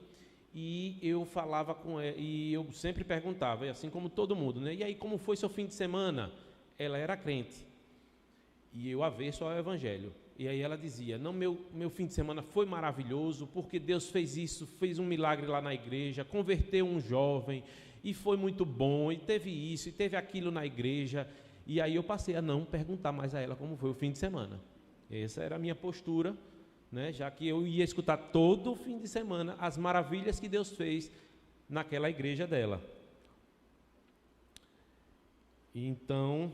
e eu falava com ela, e eu sempre perguntava, assim como todo mundo, E aí, como foi seu fim de semana? Ela era crente, e eu avesso ao evangelho. E aí ela dizia: não, meu fim de semana foi maravilhoso, porque Deus fez isso, fez um milagre lá na igreja, converteu um jovem, e foi muito bom, e teve isso, e teve aquilo na igreja. E aí eu passei a não perguntar mais a ela como foi o fim de semana. Essa era a minha postura, já que eu ia escutar todo o fim de semana as maravilhas que Deus fez naquela igreja dela. Então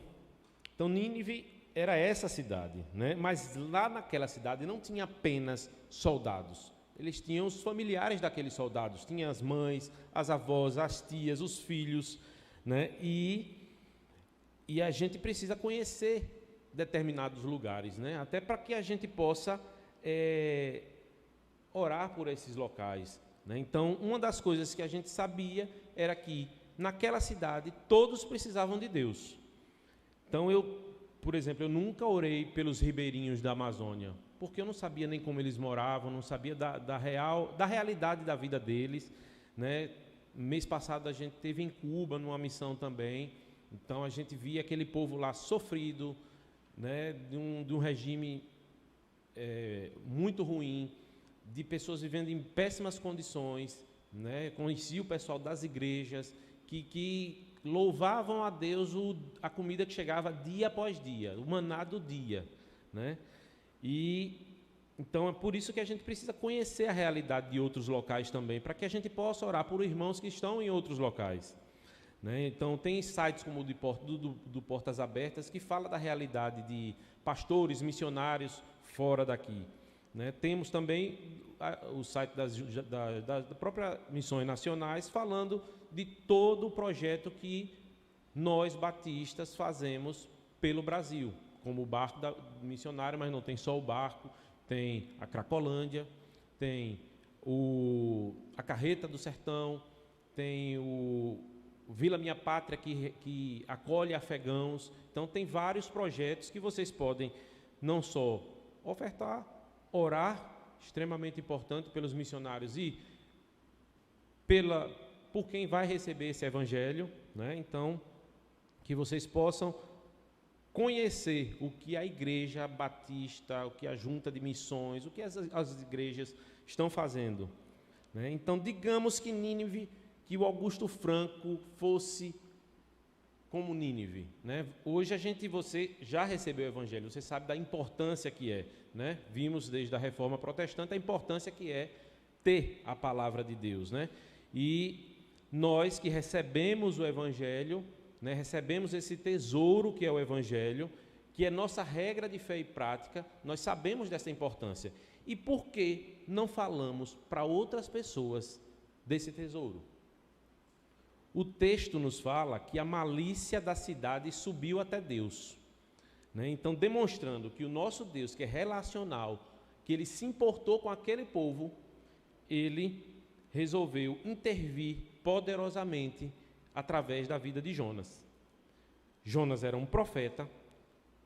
Nínive era essa cidade, Mas lá naquela cidade não tinha apenas soldados. Eles tinham os familiares daqueles soldados, tinham as mães, as avós, as tias, os filhos, E a gente precisa conhecer determinados lugares, Até para que a gente possa orar por esses locais, Então, uma das coisas que a gente sabia era que naquela cidade todos precisavam de Deus. Então, por exemplo, eu nunca orei pelos ribeirinhos da Amazônia, porque eu não sabia nem como eles moravam, não sabia da realidade da vida deles, Mês passado a gente esteve em Cuba numa missão também. Então a gente via aquele povo lá sofrido, de um regime muito ruim, de pessoas vivendo em péssimas condições, Conheci o pessoal das igrejas que louvavam a Deus a comida que chegava dia após dia, o maná do dia, E Então é por isso que a gente precisa conhecer a realidade de outros locais também, para que a gente possa orar por irmãos que estão em outros locais, né? Então tem sites como o do Portas Abertas, que fala da realidade de pastores, missionários fora daqui, né? Temos também o site da própria Missões Nacionais, falando de todo o projeto que nós batistas fazemos pelo Brasil, como o barco missionário, mas não tem só o barco, tem a Cracolândia, tem a Carreta do Sertão, tem o Vila Minha Pátria, que acolhe afegãos. Então tem vários projetos que vocês podem não só ofertar, orar, extremamente importante pelos missionários e por quem vai receber esse evangelho, né? Então, que vocês possam conhecer o que a Igreja Batista, o que a Junta de Missões, o que as igrejas estão fazendo, né? Então, digamos que Nínive, que o Augusto Franco fosse como Nínive, né? Hoje você já recebeu o evangelho, você sabe da importância que é, né? Vimos desde a Reforma Protestante a importância que é ter a palavra de Deus, né? E nós que recebemos o evangelho, né, recebemos esse tesouro que é o evangelho, que é nossa regra de fé e prática, nós sabemos dessa importância. E por que não falamos para outras pessoas desse tesouro? O texto nos fala que a malícia da cidade subiu até Deus, né? Então, demonstrando que o nosso Deus, que é relacional, que ele se importou com aquele povo, ele resolveu intervir poderosamente através da vida de Jonas. Jonas era um profeta,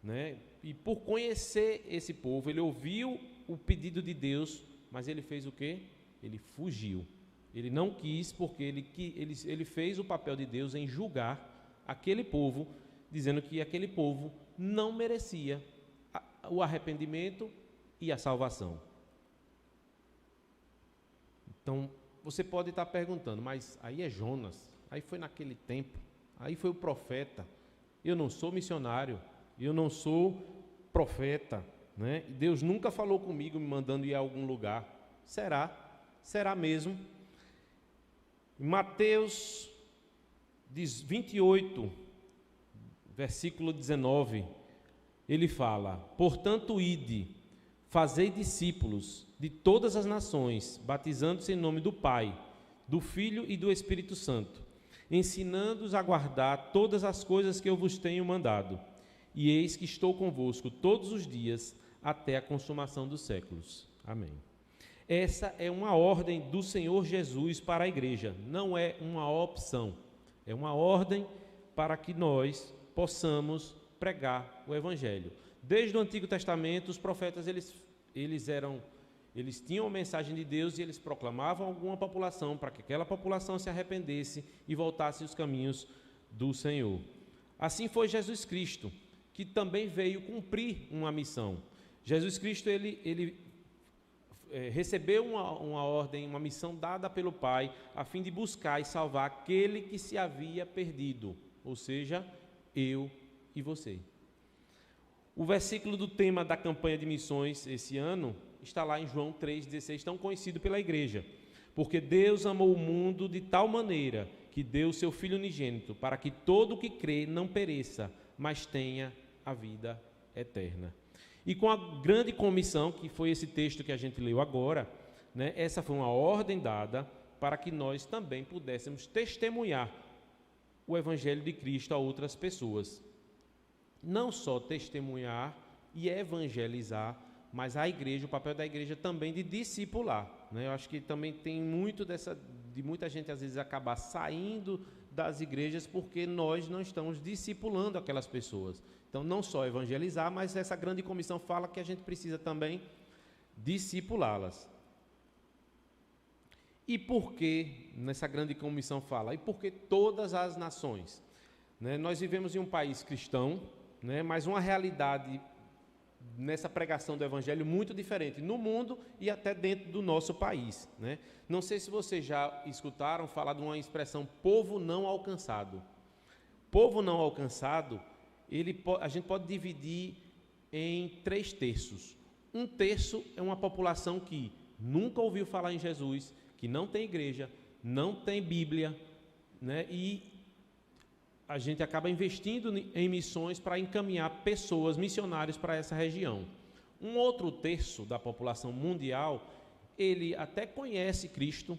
né? E por conhecer esse povo, ele ouviu o pedido de Deus, mas ele fez o quê? Ele fugiu. Ele não quis, porque ele fez o papel de Deus em julgar aquele povo, dizendo que aquele povo não merecia o arrependimento e a salvação. Então, você pode estar perguntando, mas aí é Jonas, aí foi naquele tempo, aí foi o profeta. Eu não sou missionário, eu não sou profeta, né? Deus nunca falou comigo me mandando ir a algum lugar. Será? Será mesmo? Mateus 28, versículo 19, ele fala: portanto, ide, fazei discípulos de todas as nações, batizando-se em nome do Pai, do Filho e do Espírito Santo, ensinando-os a guardar todas as coisas que eu vos tenho mandado. E eis que estou convosco todos os dias, até a consumação dos séculos. Amém. Essa é uma ordem do Senhor Jesus para a igreja, não é uma opção, é uma ordem para que nós possamos pregar o Evangelho. Desde o Antigo Testamento, os profetas eles tinham a mensagem de Deus e eles proclamavam alguma população para que aquela população se arrependesse e voltasse aos caminhos do Senhor. Assim foi Jesus Cristo, que também veio cumprir uma missão. Jesus Cristo, ele recebeu uma ordem, uma missão dada pelo Pai, a fim de buscar e salvar aquele que se havia perdido, ou seja, eu e você. O versículo do tema da campanha de missões esse ano está lá em João 3,16, tão conhecido pela igreja. Porque Deus amou o mundo de tal maneira que deu o seu Filho unigênito, para que todo o que crê não pereça, mas tenha a vida eterna. E com a grande comissão, que foi esse texto que a gente leu agora, né, essa foi uma ordem dada para que nós também pudéssemos testemunhar o Evangelho de Cristo a outras pessoas. Não só testemunhar e evangelizar, mas a igreja, o papel da igreja também de discipular, né? Eu acho que também tem muito de muita gente às vezes acabar saindo das igrejas porque nós não estamos discipulando aquelas pessoas. Então, não só evangelizar, mas essa grande comissão fala que a gente precisa também discipulá-las. E por que nessa grande comissão fala? E por que todas as nações? Né? Nós vivemos em um país cristão, né? Mas uma realidade nessa pregação do evangelho muito diferente no mundo e até dentro do nosso país, né? Não sei se vocês já escutaram falar de uma expressão povo não alcançado. Povo não alcançado, a gente pode dividir em 3 terços. Um terço é uma população que nunca ouviu falar em Jesus, que não tem igreja, não tem Bíblia, né? E a gente acaba investindo em missões para encaminhar pessoas, missionários para essa região. Um outro terço da população mundial, ele até conhece Cristo,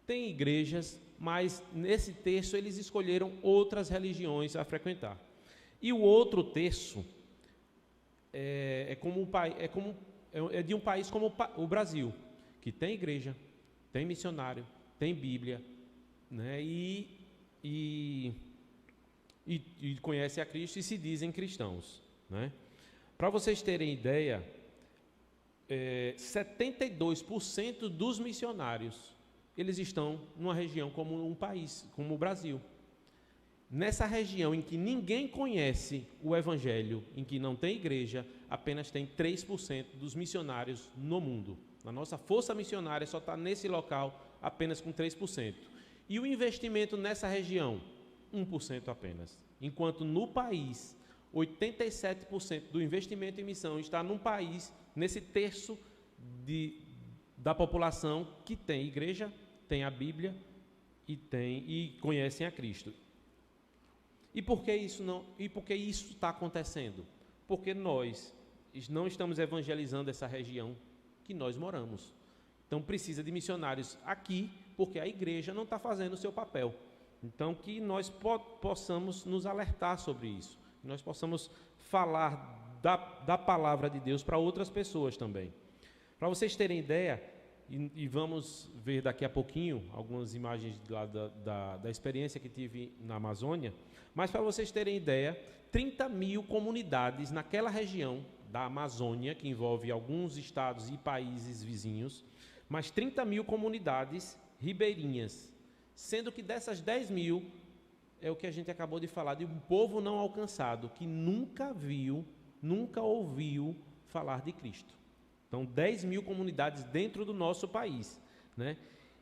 tem igrejas, mas nesse terço eles escolheram outras religiões a frequentar. E o outro terço é de um país como o Brasil, que tem igreja, tem missionário, tem Bíblia, né? E conhece a Cristo e se dizem cristãos, né? Para vocês terem ideia, 72% dos missionários, eles estão numa região como um país, como o Brasil. Nessa região em que ninguém conhece o Evangelho, em que não tem igreja, apenas tem 3% dos missionários no mundo. A nossa força missionária só está nesse local apenas com 3%. E o investimento nessa região, 1% apenas. Enquanto no país, 87% do investimento em missão está num país, nesse terço da população que tem igreja, tem a Bíblia e conhecem a Cristo. E por que isso está acontecendo? Porque nós não estamos evangelizando essa região que nós moramos. Então precisa de missionários aqui, porque a igreja não está fazendo o seu papel. Então que nós possamos nos alertar sobre isso, que nós possamos falar da palavra de Deus para outras pessoas também. Para vocês terem ideia, e vamos ver daqui a pouquinho algumas imagens lá da experiência que tive na Amazônia, mas para vocês terem ideia, 30 mil comunidades naquela região da Amazônia, que envolve alguns estados e países vizinhos, mas 30 mil comunidades ribeirinhas, sendo que dessas 10 mil, é o que a gente acabou de falar, de um povo não alcançado, que nunca ouviu falar de Cristo. Então, 10 mil comunidades dentro do nosso país, né?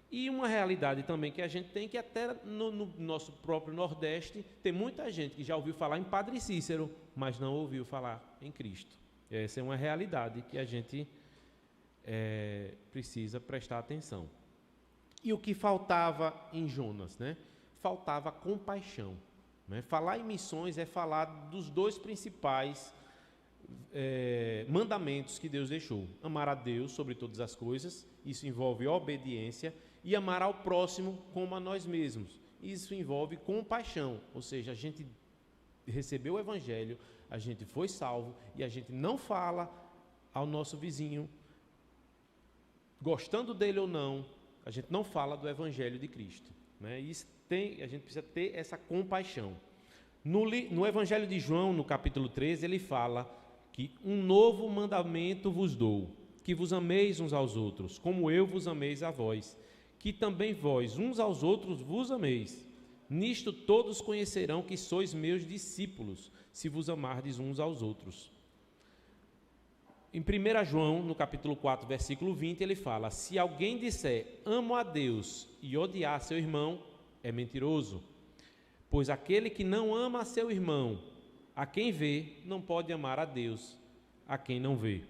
E uma realidade também que a gente tem, que até no nosso próprio Nordeste, tem muita gente que já ouviu falar em Padre Cícero, mas não ouviu falar em Cristo. Essa é uma realidade que a gente precisa prestar atenção. E o que faltava em Jonas, né? Faltava compaixão, né? Falar em missões é falar dos dois principais mandamentos que Deus deixou: amar a Deus sobre todas as coisas, isso envolve obediência, e amar ao próximo como a nós mesmos, isso envolve compaixão. Ou seja, a gente recebeu o Evangelho, a gente foi salvo, e a gente não fala ao nosso vizinho, gostando dele ou não, a gente não fala do Evangelho de Cristo, né? A gente precisa ter essa compaixão. No Evangelho de João, no capítulo 13, ele fala que um novo mandamento vos dou, que vos ameis uns aos outros, como eu vos ameis a vós, que também vós uns aos outros vos ameis. Nisto todos conhecerão que sois meus discípulos, se vos amardes uns aos outros. Em 1 João, no capítulo 4, versículo 20, ele fala: se alguém disser amo a Deus e odiar seu irmão, é mentiroso. Pois aquele que não ama a seu irmão, a quem vê, não pode amar a Deus, a quem não vê.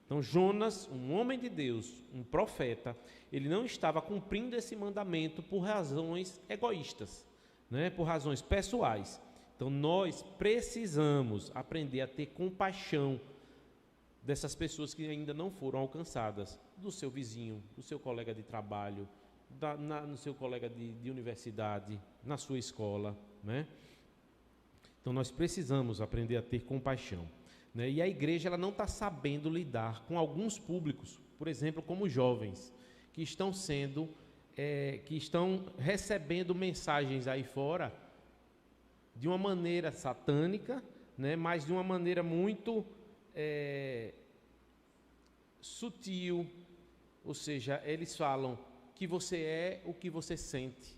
Então Jonas, um homem de Deus, um profeta, ele não estava cumprindo esse mandamento por razões egoístas, né? Por razões pessoais. Então nós precisamos aprender a ter compaixão dessas pessoas que ainda não foram alcançadas, do seu vizinho, do seu colega de trabalho, no seu colega de universidade, na sua escola, né? Então nós precisamos aprender a ter compaixão, né? E a igreja ela não está sabendo lidar com alguns públicos, por exemplo, como jovens, que estão recebendo mensagens aí fora de uma maneira satânica, né? Mas de uma maneira muito sutil. Ou seja, eles falam que você é o que você sente,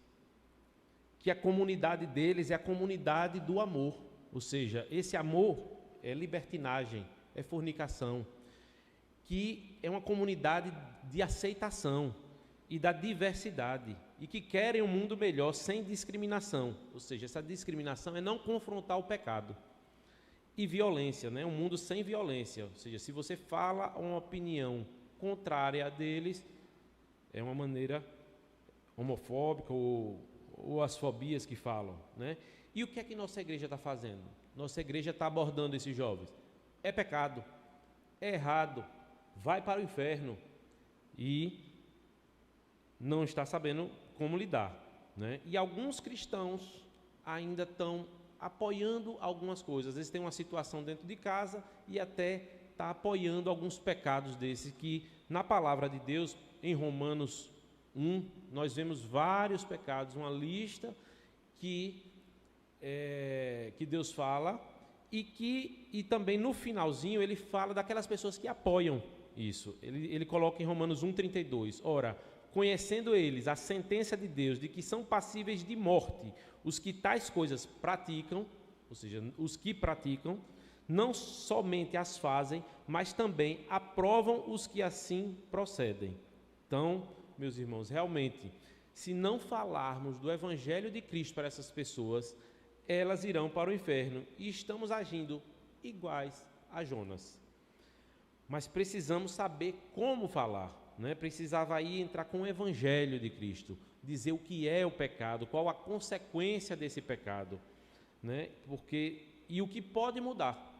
que a comunidade deles é a comunidade do amor. Ou seja, esse amor é libertinagem, é fornicação, que é uma comunidade de aceitação e da diversidade, e que querem um mundo melhor sem discriminação. Ou seja, essa discriminação é não confrontar o pecado. e violência, né? Um mundo sem violência. Ou seja, se você fala uma opinião contrária a deles, é uma maneira homofóbica ou as fobias que falam, né? E o que é que nossa igreja está fazendo? Nossa igreja está abordando esses jovens. É pecado, é errado, vai para o inferno, e não está sabendo como lidar, né? E alguns cristãos ainda estão apoiando algumas coisas. Às vezes tem uma situação dentro de casa e até está apoiando alguns pecados desses que, na palavra de Deus, em Romanos 1, nós vemos vários pecados, uma lista que Deus fala, e também no finalzinho ele fala daquelas pessoas que apoiam isso. Ele coloca em Romanos 1,32, ora, conhecendo eles a sentença de Deus de que são passíveis de morte os que tais coisas praticam, ou seja, os que praticam, não somente as fazem, mas também aprovam os que assim procedem. Então, meus irmãos, realmente, se não falarmos do Evangelho de Cristo para essas pessoas, elas irão para o inferno, e estamos agindo iguais a Jonas. Mas precisamos saber como falar, né? Precisava aí entrar com o Evangelho de Cristo, dizer o que é o pecado, qual a consequência desse pecado, né? E o que pode mudar.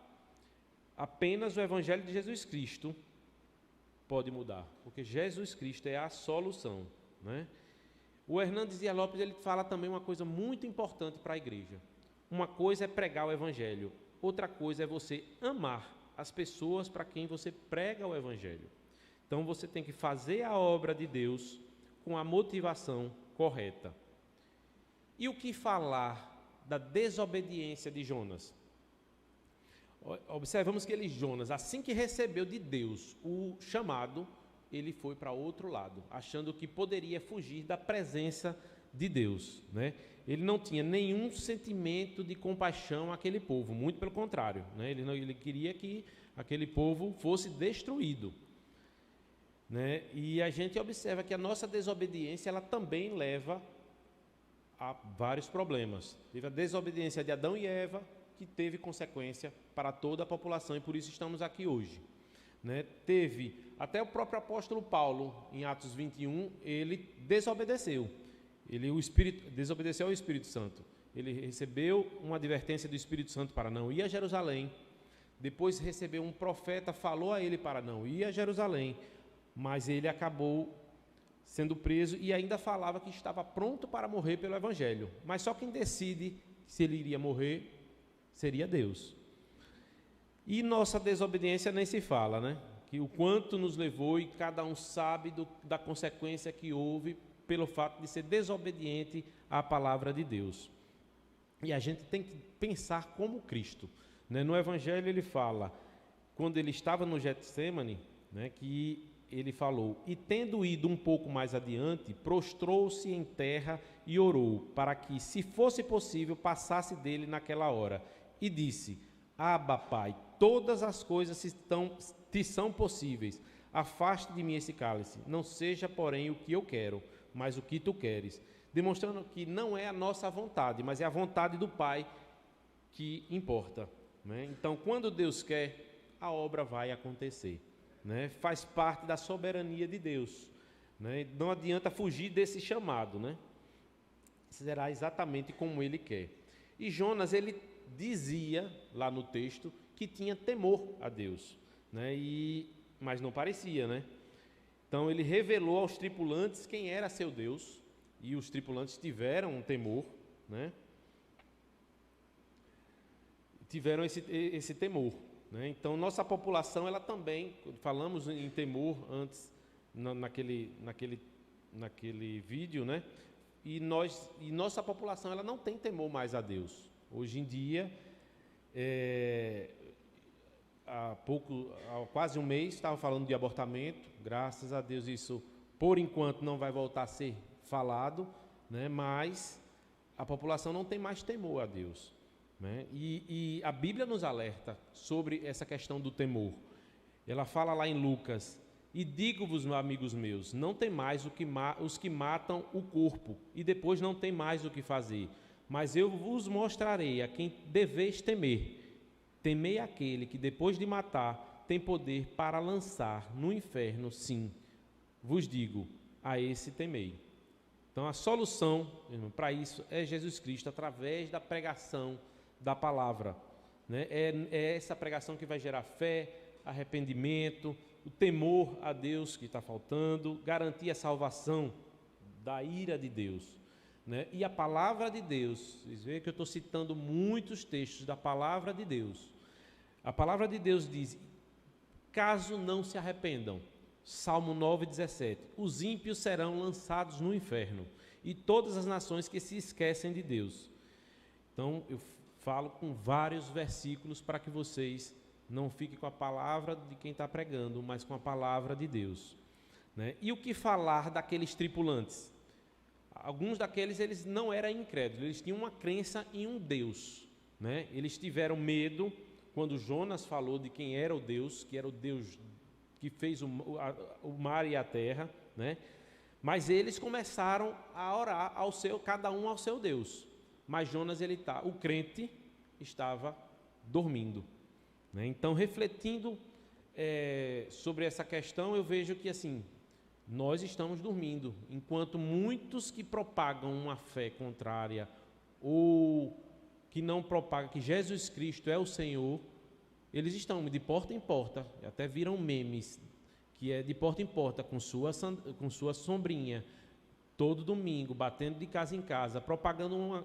Apenas o Evangelho de Jesus Cristo pode mudar, porque Jesus Cristo é a solução, né? O Hernandes Dias Lopes, ele fala também uma coisa muito importante para a igreja. Uma coisa é pregar o Evangelho, outra coisa é você amar as pessoas para quem você prega o Evangelho. Então você tem que fazer a obra de Deus com a motivação correta. E o que falar da desobediência de Jonas? Observamos que Jonas, assim que recebeu de Deus o chamado, ele foi para outro lado, achando que poderia fugir da presença de Deus, né? Ele não tinha nenhum sentimento de compaixão àquele povo, muito pelo contrário, né? Ele queria que aquele povo fosse destruído, né? E a gente observa que a nossa desobediência, ela também leva a vários problemas. Teve a desobediência de Adão e Eva, que teve consequência para toda a população, e por isso estamos aqui hoje, né? Teve até o próprio apóstolo Paulo, em Atos 21, ele desobedeceu. Desobedeceu ao Espírito Santo. Ele recebeu uma advertência do Espírito Santo para não ir a Jerusalém. Depois recebeu um profeta, falou a ele para não ir a Jerusalém, mas ele acabou sendo preso e ainda falava que estava pronto para morrer pelo Evangelho. Mas só quem decide se ele iria morrer seria Deus. E nossa desobediência nem se fala, né? Que o quanto nos levou, e cada um sabe da consequência que houve pelo fato de ser desobediente à palavra de Deus. E a gente tem que pensar como Cristo, né? No Evangelho ele fala, quando ele estava no Getsêmani, né, que ele falou, e tendo ido um pouco mais adiante, prostrou-se em terra e orou, para que, se fosse possível, passasse dele naquela hora. E disse, Abba, Pai, todas as coisas te são possíveis, afaste de mim esse cálice, não seja, porém, o que eu quero, mas o que tu queres. Demonstrando que não é a nossa vontade, mas é a vontade do Pai que importa, né? Então, quando Deus quer, a obra vai acontecer, né? Faz parte da soberania de Deus, né? Não adianta fugir desse chamado, né? Será exatamente como Ele quer. E Jonas, ele dizia lá no texto que tinha temor a Deus, né? Mas não parecia, né? Então ele revelou aos tripulantes quem era seu Deus, e os tripulantes tiveram um temor, né? Tiveram esse temor, né? Então nossa população, ela também, falamos em temor antes naquele vídeo, né? E nossa população, ela não tem temor mais a Deus. Hoje em dia, há quase um mês, estava falando de abortamento. Graças a Deus isso, por enquanto, não vai voltar a ser falado, né? Mas a população não tem mais temor a Deus, né? E a Bíblia nos alerta sobre essa questão do temor. Ela fala lá em Lucas, e digo-vos, amigos meus, não tem mais os que matam o corpo, e depois não tem mais o que fazer, mas eu vos mostrarei a quem deveis temer. temei aquele que depois de matar tem poder para lançar no inferno, sim, vos digo, a esse temei. Então a solução, irmão, para isso é Jesus Cristo, através da pregação da palavra, né? É essa pregação que vai gerar fé, arrependimento, o temor a Deus que está faltando, garantir a salvação da ira de Deus, né? E a palavra de Deus, vocês veem que eu estou citando muitos textos da palavra de Deus. A palavra de Deus diz, caso não se arrependam, Salmo 9,17, os ímpios serão lançados no inferno, e todas as nações que se esquecem de Deus. Então, eu falo com vários versículos para que vocês não fiquem com a palavra de quem está pregando, mas com a palavra de Deus, né? E o que falar daqueles tripulantes? Alguns daqueles, eles não eram incrédulos, eles tinham uma crença em um Deus, né? Eles tiveram medo quando Jonas falou de quem era o Deus, que era o Deus que fez o mar e a terra, né? Mas eles começaram a orar cada um ao seu Deus. Mas Jonas, o crente, estava dormindo, né? Então, refletindo sobre essa questão, eu vejo que assim, nós estamos dormindo, enquanto muitos que propagam uma fé contrária ou que não propagam que Jesus Cristo é o Senhor, eles estão de porta em porta, até viram memes, que é de porta em porta, com sua sombrinha, todo domingo, batendo de casa em casa, propagando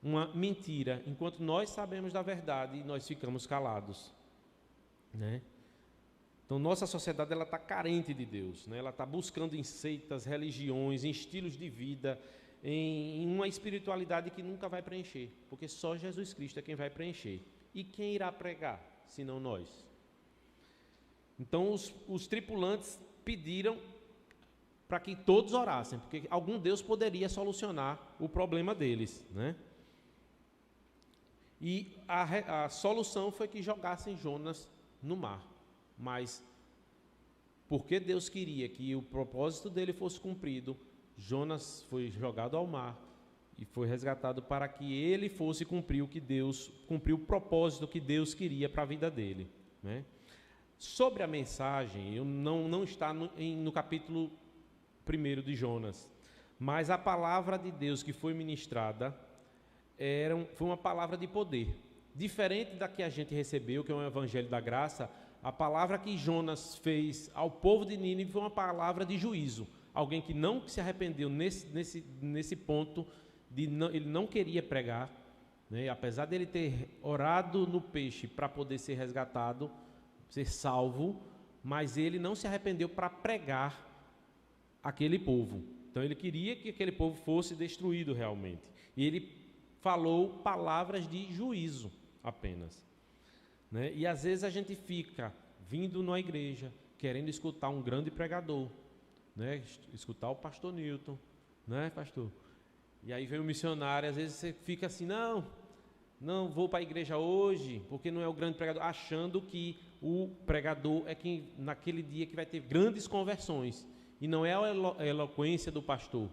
uma mentira, enquanto nós sabemos da verdade e nós ficamos calados, né? Então, nossa sociedade está carente de Deus, né? Ela está buscando em seitas, religiões, em estilos de vida, em uma espiritualidade que nunca vai preencher, porque só Jesus Cristo é quem vai preencher. E quem irá pregar, senão nós? Então, os tripulantes pediram para que todos orassem, porque algum Deus poderia solucionar o problema deles, né? E a solução foi que jogassem Jonas no mar. Mas, porque Deus queria que o propósito dele fosse cumprido, Jonas foi jogado ao mar e foi resgatado para que ele fosse cumprir o propósito que Deus queria para a vida dele, né? Sobre a mensagem, eu não está no capítulo 1 de Jonas, mas a palavra de Deus que foi ministrada foi uma palavra de poder, diferente da que a gente recebeu, que é o evangelho da graça. A palavra que Jonas fez ao povo de Nínive foi uma palavra de juízo, alguém que não se arrependeu nesse ponto, ele não queria pregar, né? Apesar dele ter orado no peixe para poder ser resgatado, ser salvo, mas ele não se arrependeu para pregar aquele povo. Então ele queria que aquele povo fosse destruído realmente, e ele falou palavras de juízo apenas, né? E às vezes a gente fica vindo na igreja querendo escutar um grande pregador, né? Escutar o pastor Newton, né, pastor? E aí vem o missionário, às vezes você fica assim, não vou para a igreja hoje, porque não é o grande pregador, achando que o pregador é quem, naquele dia, que vai ter grandes conversões, e não é a eloquência do pastor,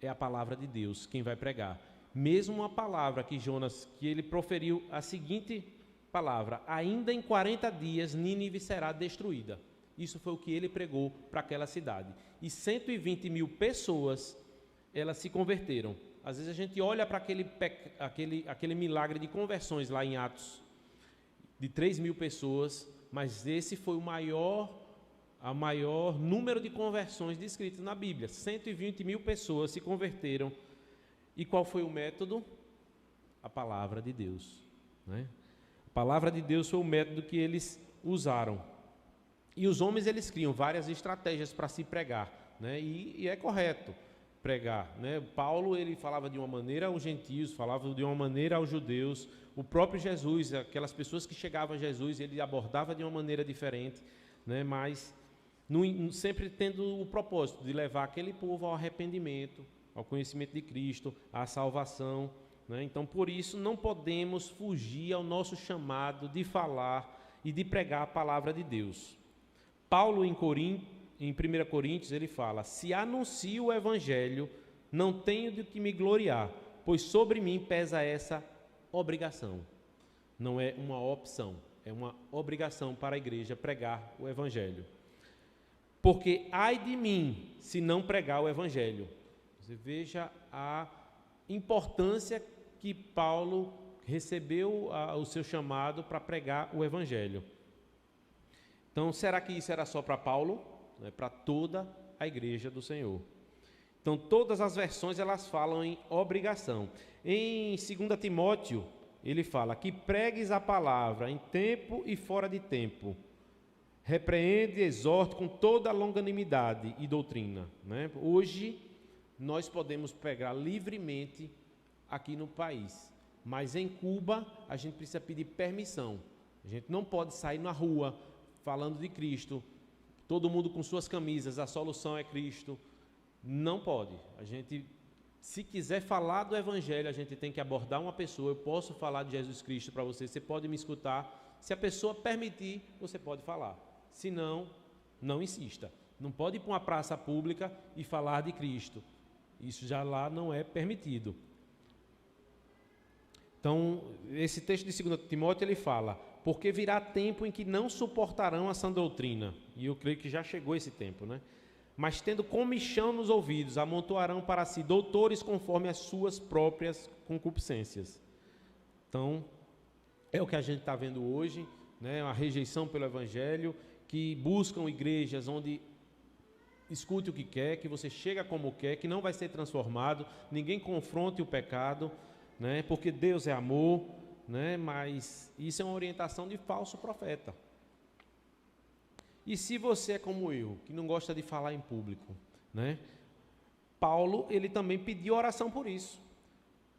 é a palavra de Deus quem vai pregar. Mesmo uma palavra que Jonas, que ele proferiu a seguinte palavra: ainda em 40 dias Nínive será destruída. Isso foi o que ele pregou para aquela cidade. E 120 mil pessoas, elas se converteram. Às vezes a gente olha para aquele milagre de conversões lá em Atos, de 3 mil pessoas, mas esse foi o maior número de conversões descritas na Bíblia. 120 mil pessoas se converteram. E qual foi o método? A palavra de Deus, né? A palavra de Deus foi o método que eles usaram. E os homens, eles criam várias estratégias para se pregar, né? E é correto pregar, né? Paulo, ele falava de uma maneira aos gentios, falava de uma maneira aos judeus. O próprio Jesus, aquelas pessoas que chegavam a Jesus, ele abordava de uma maneira diferente, né? Mas sempre tendo o propósito de levar aquele povo ao arrependimento, ao conhecimento de Cristo, à salvação, né? Então, por isso, não podemos fugir ao nosso chamado de falar e de pregar a palavra de Deus. Paulo, em 1 Coríntios, ele fala: se anuncio o evangelho, não tenho de que me gloriar, pois sobre mim pesa essa obrigação. Não é uma opção, é uma obrigação para a igreja pregar o evangelho. Porque ai de mim se não pregar o evangelho. Você veja a importância que Paulo recebeu o seu chamado para pregar o evangelho. Então, será que isso era só para Paulo? É para toda a igreja do Senhor. Então, todas as versões elas falam em obrigação. Em 2 Timóteo, ele fala que pregues a palavra em tempo e fora de tempo. Repreende e exorte com toda a longanimidade e doutrina. Né? Hoje, nós podemos pregar livremente aqui no país. Mas em Cuba, a gente precisa pedir permissão. A gente não pode sair na rua falando de Cristo. Todo mundo com suas camisas, a solução é Cristo. Não pode. A gente, se quiser falar do evangelho, a gente tem que abordar uma pessoa. Eu posso falar de Jesus Cristo para você, você pode me escutar. Se a pessoa permitir, você pode falar. Se não, não insista. Não pode ir para uma praça pública e falar de Cristo. Isso já lá não é permitido. Então, esse texto de 2 Timóteo, ele fala: porque virá tempo em que não suportarão a sã doutrina. E eu creio que já chegou esse tempo, né? Mas tendo comichão nos ouvidos, amontoarão para si doutores conforme as suas próprias concupiscências. Então, é o que a gente está vendo hoje, né? A rejeição pelo evangelho, que buscam igrejas onde escute o que quer, que você chega como quer, que não vai ser transformado, ninguém confronte o pecado, né? Porque Deus é amor, né? Mas isso é uma orientação de falso profeta. E se você é como eu, que não gosta de falar em público, né? Paulo, ele também pediu oração por isso.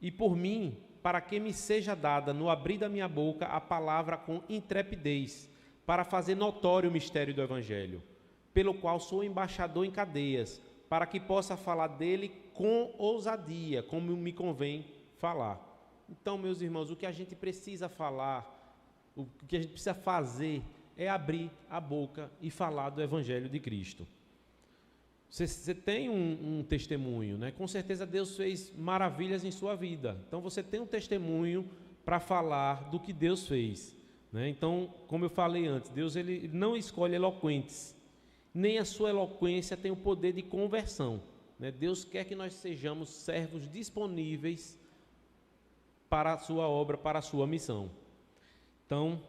E por mim, para que me seja dada no abrir da minha boca a palavra com intrepidez, para fazer notório o mistério do evangelho, pelo qual sou embaixador em cadeias, para que possa falar dele com ousadia, como me convém falar. Então, meus irmãos, o que a gente precisa falar, o que a gente precisa fazer é abrir a boca e falar do evangelho de Cristo. Você tem um testemunho, né? Com certeza Deus fez maravilhas em sua vida. Então você tem um testemunho para falar do que Deus fez, né? Então, como eu falei antes, Deus ele não escolhe eloquentes, nem a sua eloquência tem o poder de conversão, né? Deus quer que nós sejamos servos disponíveis para a sua obra, para a sua missão. Então,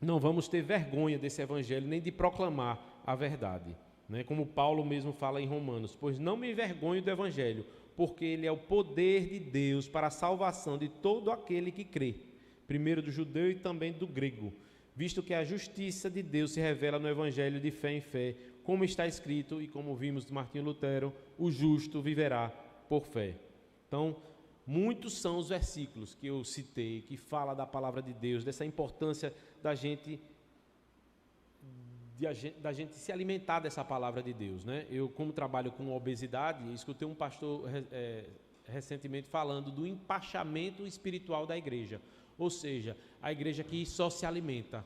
não vamos ter vergonha desse evangelho, nem de proclamar a verdade, né? Como Paulo mesmo fala em Romanos: pois não me envergonho do evangelho, porque ele é o poder de Deus para a salvação de todo aquele que crê, primeiro do judeu e também do grego, visto que a justiça de Deus se revela no evangelho de fé em fé, como está escrito, e como vimos de Martinho Lutero: o justo viverá por fé. Então, muitos são os versículos que eu citei, que fala da palavra de Deus, dessa importância da gente se alimentar dessa palavra de Deus, né? Eu, como trabalho com obesidade, escutei um pastor recentemente falando do empachamento espiritual da igreja, ou seja, a igreja que só se alimenta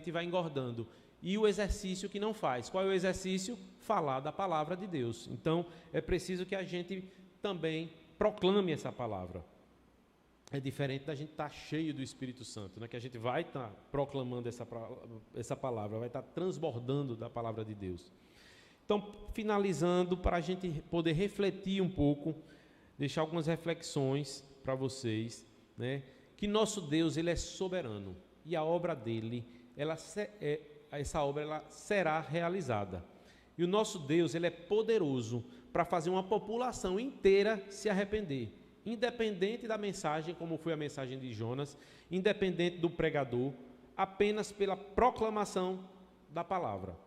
e vai engordando, e o exercício que não faz. Qual é o exercício? Falar da palavra de Deus. Então, é preciso que a gente também proclame essa palavra. É diferente da gente estar cheio do Espírito Santo, né? Que a gente vai estar proclamando essa palavra, vai estar transbordando da palavra de Deus. Então, finalizando, para a gente poder refletir um pouco, deixar algumas reflexões para vocês, né? Que nosso Deus, ele é soberano, e a obra dele, essa obra ela será realizada. E o nosso Deus, ele é poderoso para fazer uma população inteira se arrepender, independente da mensagem, como foi a mensagem de Jonas, independente do pregador, apenas pela proclamação da palavra.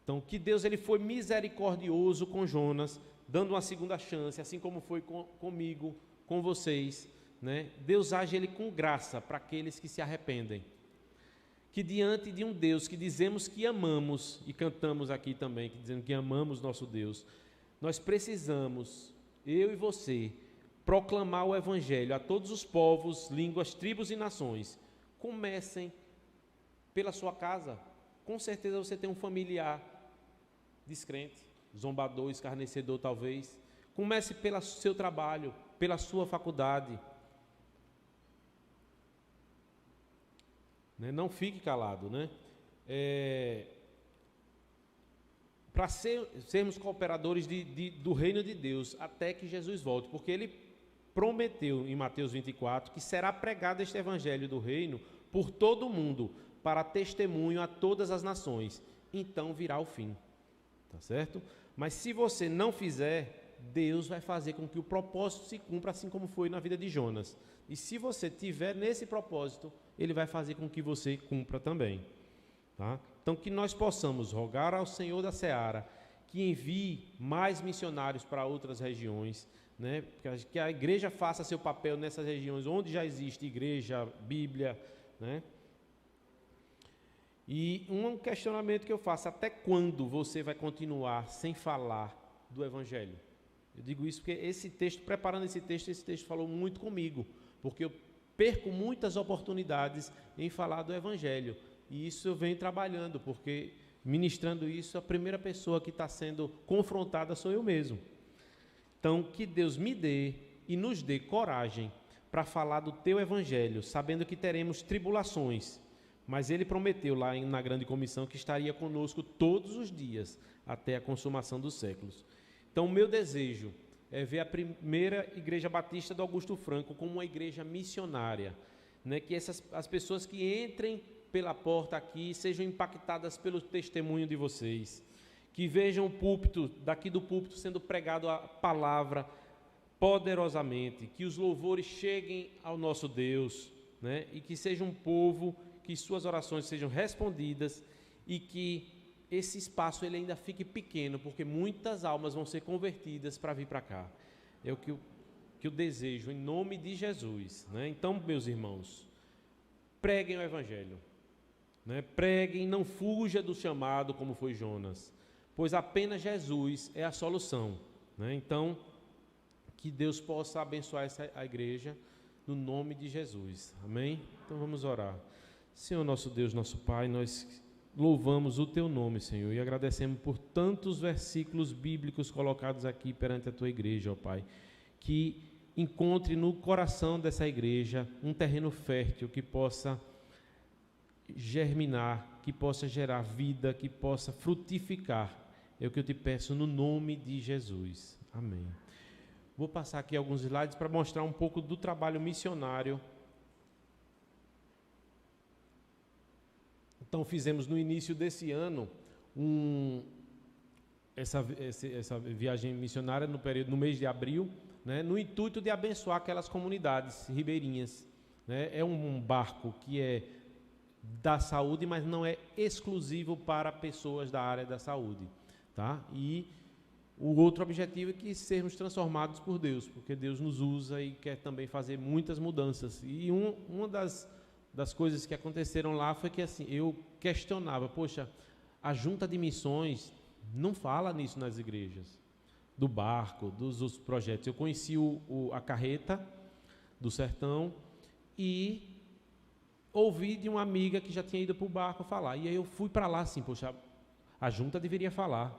Então, que Deus ele foi misericordioso com Jonas, dando uma segunda chance, assim como foi comigo, com vocês, né? Deus age ele com graça para aqueles que se arrependem. Que diante de um Deus que dizemos que amamos, e cantamos aqui também, que dizemos que amamos nosso Deus, nós precisamos, eu e você, proclamar o evangelho a todos os povos, línguas, tribos e nações. Comecem pela sua casa. Com certeza você tem um familiar descrente, zombador, escarnecedor talvez. Comece pelo seu trabalho, pela sua faculdade. né? Não fique calado, né? Para sermos cooperadores do reino de Deus até que Jesus volte, porque ele prometeu em Mateus 24 que será pregado este evangelho do reino por todo o mundo, para testemunho a todas as nações. Então virá o fim, tá certo? Mas se você não fizer, Deus vai fazer com que o propósito se cumpra, assim como foi na vida de Jonas. E se você tiver nesse propósito, Ele vai fazer com que você cumpra também, tá? Então, que nós possamos rogar ao Senhor da Seara que envie mais missionários para outras regiões, né? Que a igreja faça seu papel nessas regiões onde já existe igreja, Bíblia, né? E um questionamento que eu faço: até quando você vai continuar sem falar do Evangelho? Eu digo isso porque esse texto, preparando esse texto falou muito comigo, porque eu perco muitas oportunidades em falar do Evangelho, e isso eu venho trabalhando, porque ministrando isso, a primeira pessoa que está sendo confrontada sou eu mesmo. Então, que Deus me dê e nos dê coragem para falar do teu Evangelho, sabendo que teremos tribulações, mas Ele prometeu lá na grande comissão que estaria conosco todos os dias, até a consumação dos séculos. Então, o meu desejo é ver a primeira Igreja Batista do Augusto Franco como uma igreja missionária, né? Que as pessoas que entrem pela porta aqui sejam impactadas pelo testemunho de vocês, que vejam o púlpito, daqui do púlpito sendo pregado a palavra poderosamente, que os louvores cheguem ao nosso Deus, né? E que seja um povo, que suas orações sejam respondidas e que esse espaço ele ainda fique pequeno, porque muitas almas vão ser convertidas para vir para cá. É o que eu desejo em nome de Jesus, né? Então, meus irmãos, preguem o Evangelho, né? Preguem, não fuja do chamado como foi Jonas, pois apenas Jesus é a solução, né? Então, que Deus possa abençoar a igreja no nome de Jesus, amém? Então vamos orar. Senhor nosso Deus, nosso Pai, nós louvamos o Teu nome, Senhor, e agradecemos por tantos versículos bíblicos colocados aqui perante a Tua igreja, ó Pai, que encontre no coração dessa igreja um terreno fértil que possa germinar, que possa gerar vida, que possa frutificar. É o que eu te peço no nome de Jesus. Amém. Vou passar aqui alguns slides para mostrar um pouco do trabalho missionário. Então, fizemos no início desse ano essa viagem missionária no mês de abril, né, no intuito de abençoar aquelas comunidades ribeirinhas, né? É um barco que é da saúde, mas não é exclusivo para pessoas da área da saúde, tá? E o outro objetivo é que sermos transformados por Deus, porque Deus nos usa e quer também fazer muitas mudanças. E uma das coisas que aconteceram lá foi que assim, eu questionava, poxa, a junta de missões não fala nisso nas igrejas, do barco, dos projetos. Eu conheci a carreta do sertão e ouvi de uma amiga que já tinha ido para o barco falar, e aí eu fui para lá assim, poxa, a junta deveria falar.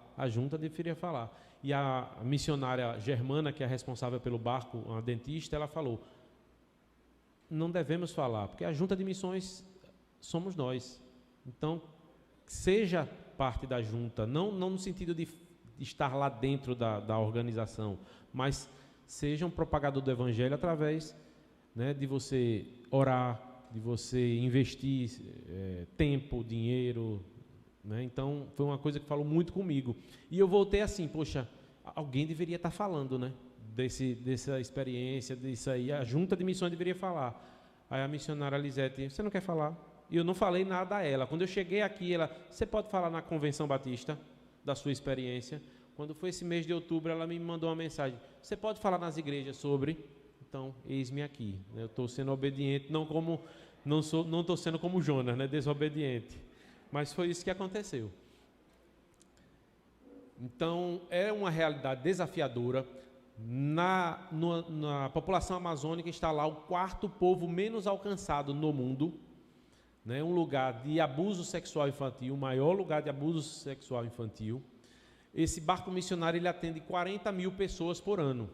E a missionária Germana, que é a responsável pelo barco, uma dentista, ela falou, não devemos falar, porque a junta de missões somos nós. Então, seja parte da junta, não no sentido de estar lá dentro da organização, mas seja um propagador do Evangelho através, né, de você orar, de você investir tempo, dinheiro, né? Então, foi uma coisa que falou muito comigo. E eu voltei assim, poxa, alguém deveria estar falando, né? Dessa experiência, disso aí, a junta de missões deveria falar. Aí a missionária Lisete, você não quer falar? E eu não falei nada a ela. Quando eu cheguei aqui, você pode falar na Convenção Batista da sua experiência? Quando foi esse mês de outubro, ela me mandou uma mensagem, você pode falar nas igrejas sobre? Então, eis-me aqui. Eu estou sendo obediente, não estou sendo como Jonas, né? Desobediente. Mas foi isso que aconteceu. Então, é uma realidade desafiadora. Na população amazônica está lá o 4º povo menos alcançado no mundo, né? Um lugar de abuso sexual infantil, o maior lugar de abuso sexual infantil. Esse barco missionário ele atende 40 mil pessoas por ano.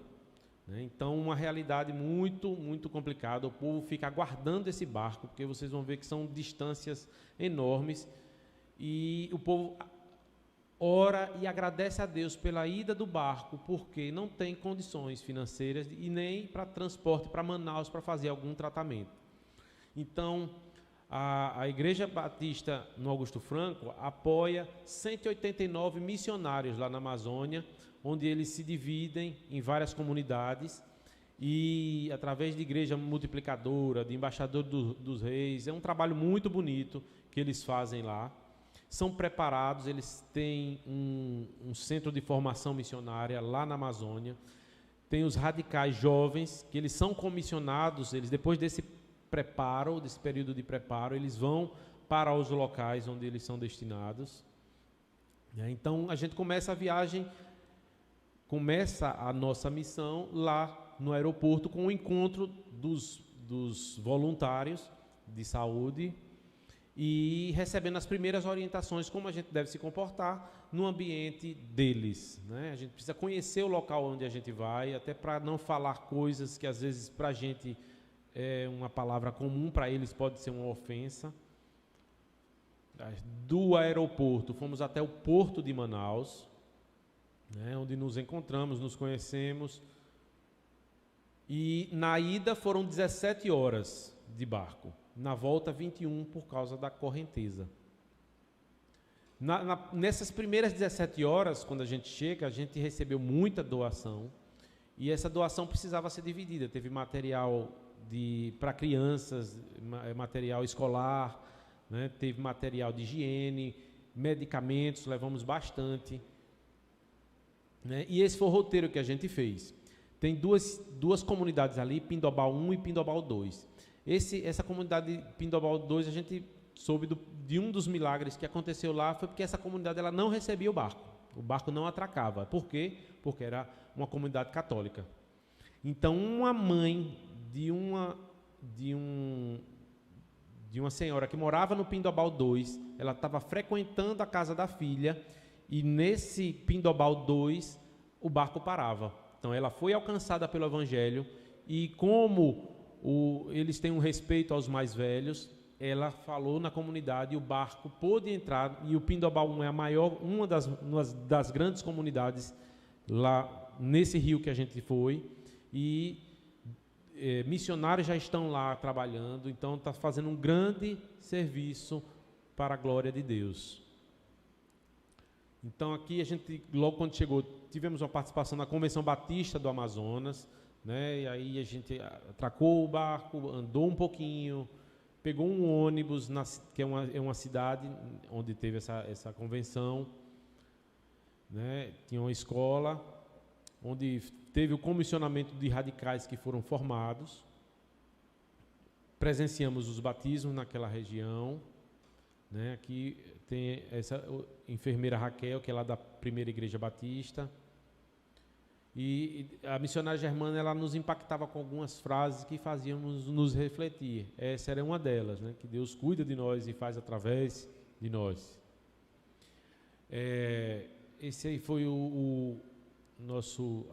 né? Então, uma realidade muito, muito complicada. O povo fica aguardando esse barco, porque vocês vão ver que são distâncias enormes, e o povo ora e agradece a Deus pela ida do barco, porque não tem condições financeiras e nem para transporte para Manaus para fazer algum tratamento. Então, a Igreja Batista no Augusto Franco apoia 189 missionários lá na Amazônia, onde eles se dividem em várias comunidades e, através de igreja multiplicadora, de embaixador dos reis, é um trabalho muito bonito que eles fazem lá. São preparados, eles têm um centro de formação missionária lá na Amazônia. Tem os radicais jovens, que eles são comissionados, eles depois desse preparo, desse período de preparo, eles vão para os locais onde eles são destinados. Então, a gente começa a viagem, começa a nossa missão lá no aeroporto com o encontro dos voluntários de saúde, e recebendo as primeiras orientações como a gente deve se comportar no ambiente deles, né? A gente precisa conhecer o local onde a gente vai, até para não falar coisas que às vezes para a gente é uma palavra comum, para eles pode ser uma ofensa. Do aeroporto fomos até o porto de Manaus, né, onde nos encontramos, nos conhecemos, e na ida foram 17 horas de barco. Na volta, 21, por causa da correnteza. Nessas primeiras 17 horas, quando a gente chega, a gente recebeu muita doação, e essa doação precisava ser dividida. Teve material para crianças, material escolar, né? Teve material de higiene, medicamentos, levamos bastante, né? E esse foi o roteiro que a gente fez. Tem duas comunidades ali, Pindobal 1 e Pindobal 2. Essa comunidade de Pindobal 2, a gente soube de um dos milagres que aconteceu lá, foi porque essa comunidade ela não recebia o barco não atracava. Por quê? Porque era uma comunidade católica. Então, uma mãe de uma senhora que morava no Pindobal 2, ela estava frequentando a casa da filha, e nesse Pindobal 2 o barco parava. Então, ela foi alcançada pelo Evangelho, e como eles têm um respeito aos mais velhos, ela falou na comunidade, e o barco pôde entrar, e o Pindobal 1 é uma das grandes comunidades lá nesse rio que a gente foi, e missionários já estão lá trabalhando, então está fazendo um grande serviço para a glória de Deus. Então aqui a gente, logo quando chegou, tivemos uma participação na Convenção Batista do Amazonas, né? E aí a gente atracou o barco, andou um pouquinho, pegou um ônibus, que é uma cidade onde teve essa convenção, né? Tinha uma escola onde teve o comissionamento de radicais que foram formados. Presenciamos os batismos naquela região, né? Aqui tem essa enfermeira Raquel, que é lá da Primeira Igreja Batista. E a missionária Germana, ela nos impactava com algumas frases que faziam nos refletir. Essa era uma delas, né? Que Deus cuida de nós e faz através de nós. Esse aí foi o nosso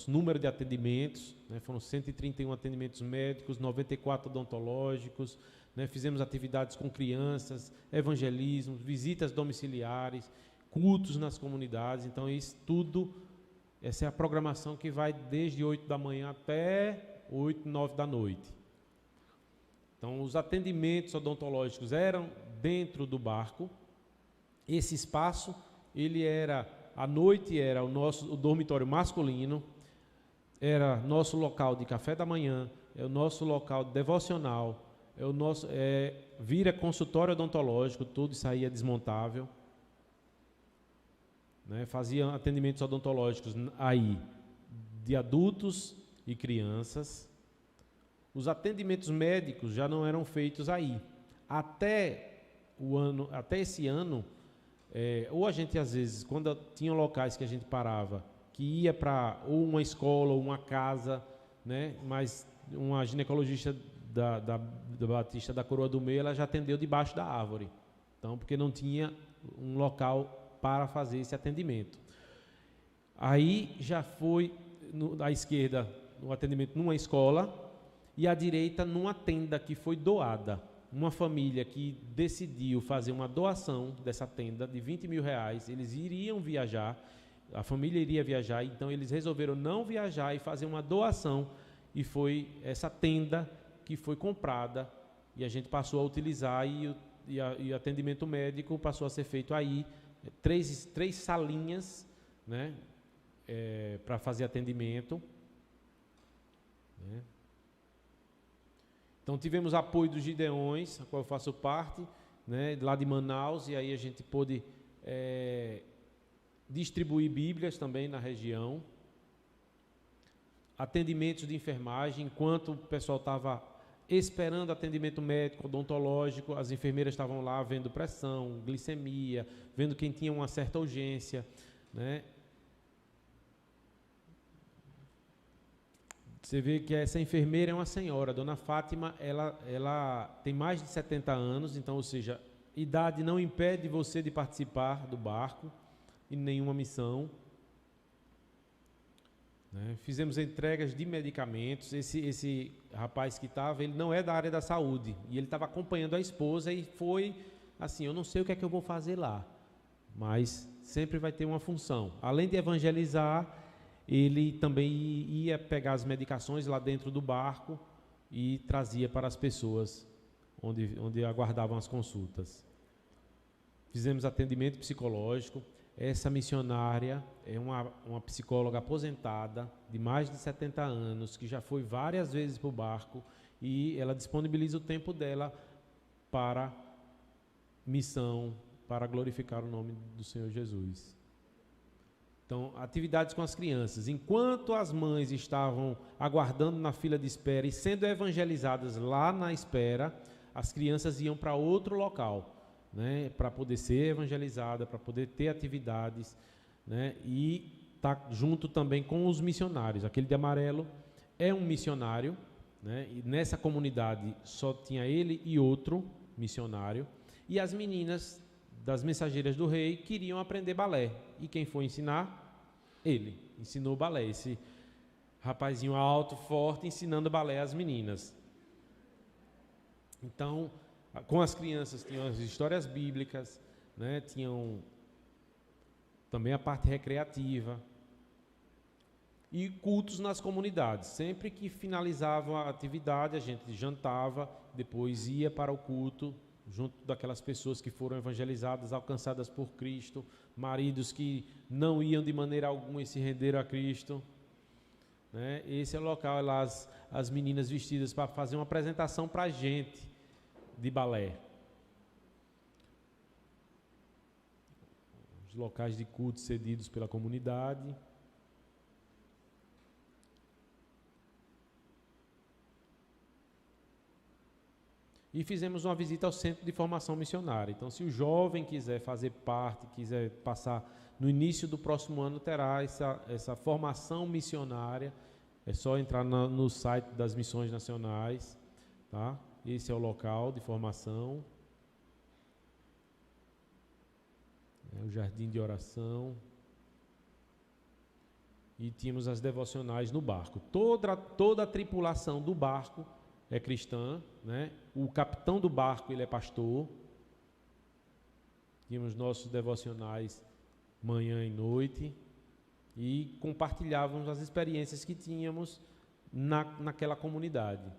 número de atendimentos, né? Foram 131 atendimentos médicos, 94 odontológicos, né? Fizemos atividades com crianças, evangelismo, visitas domiciliares, cultos nas comunidades. Então, isso tudo... Essa é a programação que vai desde 8 da manhã até 8, 9 da noite. Então, os atendimentos odontológicos eram dentro do barco. Esse espaço, ele era, à noite era o dormitório masculino, era nosso local de café da manhã, é o nosso local de devocional, vira consultório odontológico, tudo isso aí é desmontável. Né, faziam atendimentos odontológicos aí de adultos e crianças. Os atendimentos médicos já não eram feitos aí. Até esse ano, ou a gente às vezes, quando tinha locais que a gente parava, que ia para ou uma escola ou uma casa, né, mas uma ginecologista da Batista da Coroa do Meio, ela já atendeu debaixo da árvore. Então, porque não tinha um local para fazer esse atendimento. Aí já foi à esquerda no atendimento numa escola, e à direita numa tenda que foi doada. Uma família que decidiu fazer uma doação dessa tenda de 20 mil reais, eles iriam viajar, a família iria viajar, então eles resolveram não viajar e fazer uma doação, e foi essa tenda que foi comprada, e a gente passou a utilizar, e o atendimento médico passou a ser feito aí, três salinhas, né, para fazer atendimento, né. Então tivemos apoio dos Gideões, a qual eu faço parte, né, lá de Manaus, e aí a gente pôde distribuir Bíblias também na região, atendimentos de enfermagem, enquanto o pessoal estava esperando atendimento médico, odontológico, as enfermeiras estavam lá vendo pressão, glicemia, vendo quem tinha uma certa urgência, né. Você vê que essa enfermeira é uma senhora, Dona Fátima, ela tem mais de 70 anos, então, ou seja, idade não impede você de participar do barco em nenhuma missão, né? Fizemos entregas de medicamentos. Esse rapaz que estava, ele não é da área da saúde, e ele estava acompanhando a esposa, e foi assim, eu não sei o que é que eu vou fazer lá, mas sempre vai ter uma função. Além de evangelizar, ele também ia pegar as medicações lá dentro do barco e trazia para as pessoas onde aguardavam as consultas. Fizemos atendimento psicológico. Essa missionária é uma psicóloga aposentada de mais de 70 anos, que já foi várias vezes para o barco, e ela disponibiliza o tempo dela para missão, para glorificar o nome do Senhor Jesus. Então, atividades com as crianças. Enquanto as mães estavam aguardando na fila de espera e sendo evangelizadas lá na espera, as crianças iam para outro local, né, para poder ser evangelizada, para poder ter atividades, né, e tá junto também com os missionários. Aquele de amarelo é um missionário, né, e nessa comunidade só tinha ele e outro missionário, e as meninas das Mensageiras do Rei queriam aprender balé, e quem foi ensinar? Ele ensinou balé, esse rapazinho alto, forte, ensinando balé às meninas. Então, com as crianças tinham as histórias bíblicas, né, tinham também a parte recreativa e cultos nas comunidades. Sempre que finalizava a atividade, a gente jantava, depois ia para o culto, junto daquelas pessoas que foram evangelizadas, alcançadas por Cristo, maridos que não iam de maneira alguma e se renderam a Cristo, né? Esse é o local, lá as meninas vestidas para fazer uma apresentação para a gente de balé. Os locais de culto cedidos pela comunidade. E fizemos uma visita ao Centro de Formação Missionária. Então, se o jovem quiser fazer parte, quiser passar no início do próximo ano, terá essa formação missionária. É só entrar no site das Missões Nacionais, tá? Esse é o local de formação. É o jardim de oração. E tínhamos as devocionais no barco. Toda a tripulação do barco é cristã, né? O capitão do barco, ele é pastor. Tínhamos nossos devocionais manhã e noite e compartilhávamos as experiências que tínhamos naquela comunidade.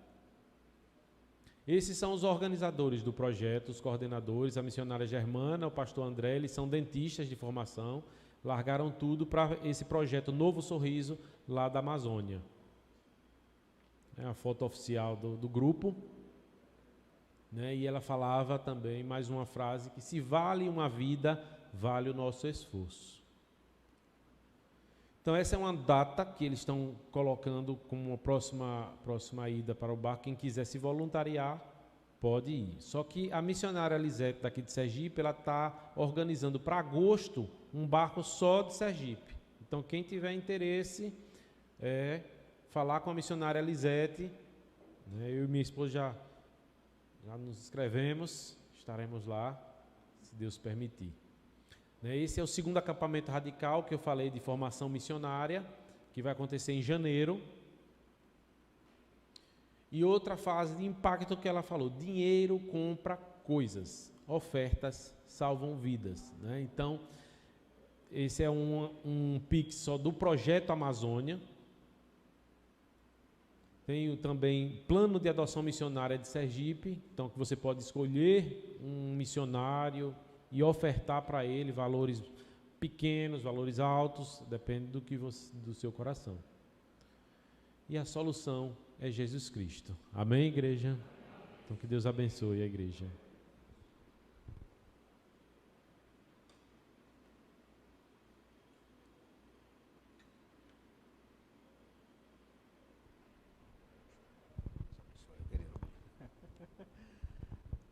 Esses são os organizadores do projeto, os coordenadores, a missionária Germana, o pastor André, eles são dentistas de formação, largaram tudo para esse projeto Novo Sorriso, lá da Amazônia. É a foto oficial do grupo, né? E ela falava também mais uma frase, que se vale uma vida, vale o nosso esforço. Então essa é uma data que eles estão colocando como uma próxima ida para o barco. Quem quiser se voluntariar, pode ir. Só que a missionária Lisete daqui de Sergipe, ela está organizando para agosto um barco só de Sergipe. Então quem tiver interesse, falar com a missionária Lisete, né? Eu e minha esposa já nos inscrevemos, estaremos lá, se Deus permitir. Esse é o segundo acampamento radical que eu falei de formação missionária, que vai acontecer em janeiro. E outra fase de impacto que ela falou: dinheiro compra coisas, ofertas salvam vidas, né? Então, esse é um Pix só do Projeto Amazônia. Tenho também plano de adoção missionária de Sergipe, então que você pode escolher um missionário e ofertar para ele valores pequenos, valores altos, depende do seu coração. E a solução é Jesus Cristo. Amém, igreja? Então que Deus abençoe a igreja.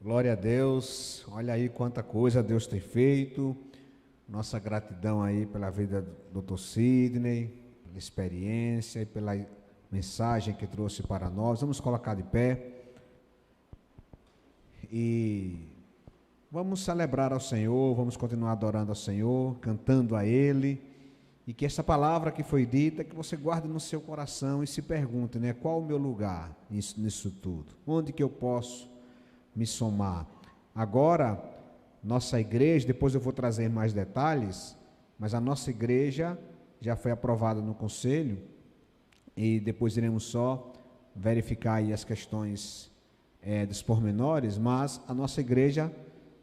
Glória a Deus. Olha aí quanta coisa Deus tem feito. Nossa gratidão aí pela vida do Dr. Sidney, pela experiência e pela mensagem que trouxe para nós. Vamos colocar de pé e vamos celebrar ao Senhor, vamos continuar adorando ao Senhor, cantando a Ele, e que essa palavra que foi dita, que você guarde no seu coração e se pergunte, né, qual o meu lugar nisso tudo? Onde que eu posso me somar? Agora, nossa igreja, depois eu vou trazer mais detalhes, mas a nossa igreja já foi aprovada no conselho, e depois iremos só verificar aí as questões dos pormenores, mas a nossa igreja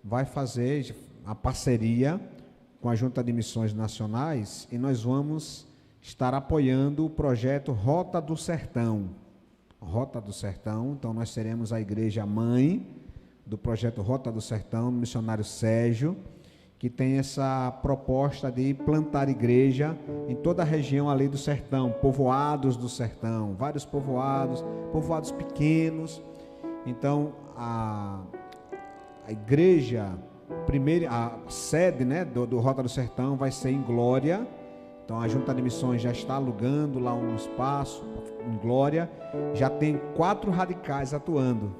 vai fazer a parceria com a Junta de Missões Nacionais, e nós vamos estar apoiando o projeto Rota do Sertão. Rota do Sertão, então nós seremos a igreja mãe do projeto Rota do Sertão, do missionário Sérgio, que tem essa proposta de plantar igreja em toda a região ali do sertão, povoados do sertão, vários povoados pequenos. Então, a igreja, a sede, né, do Rota do Sertão vai ser em Glória. Então, a Junta de Missões já está alugando lá um espaço em Glória, já tem 4 radicais atuando,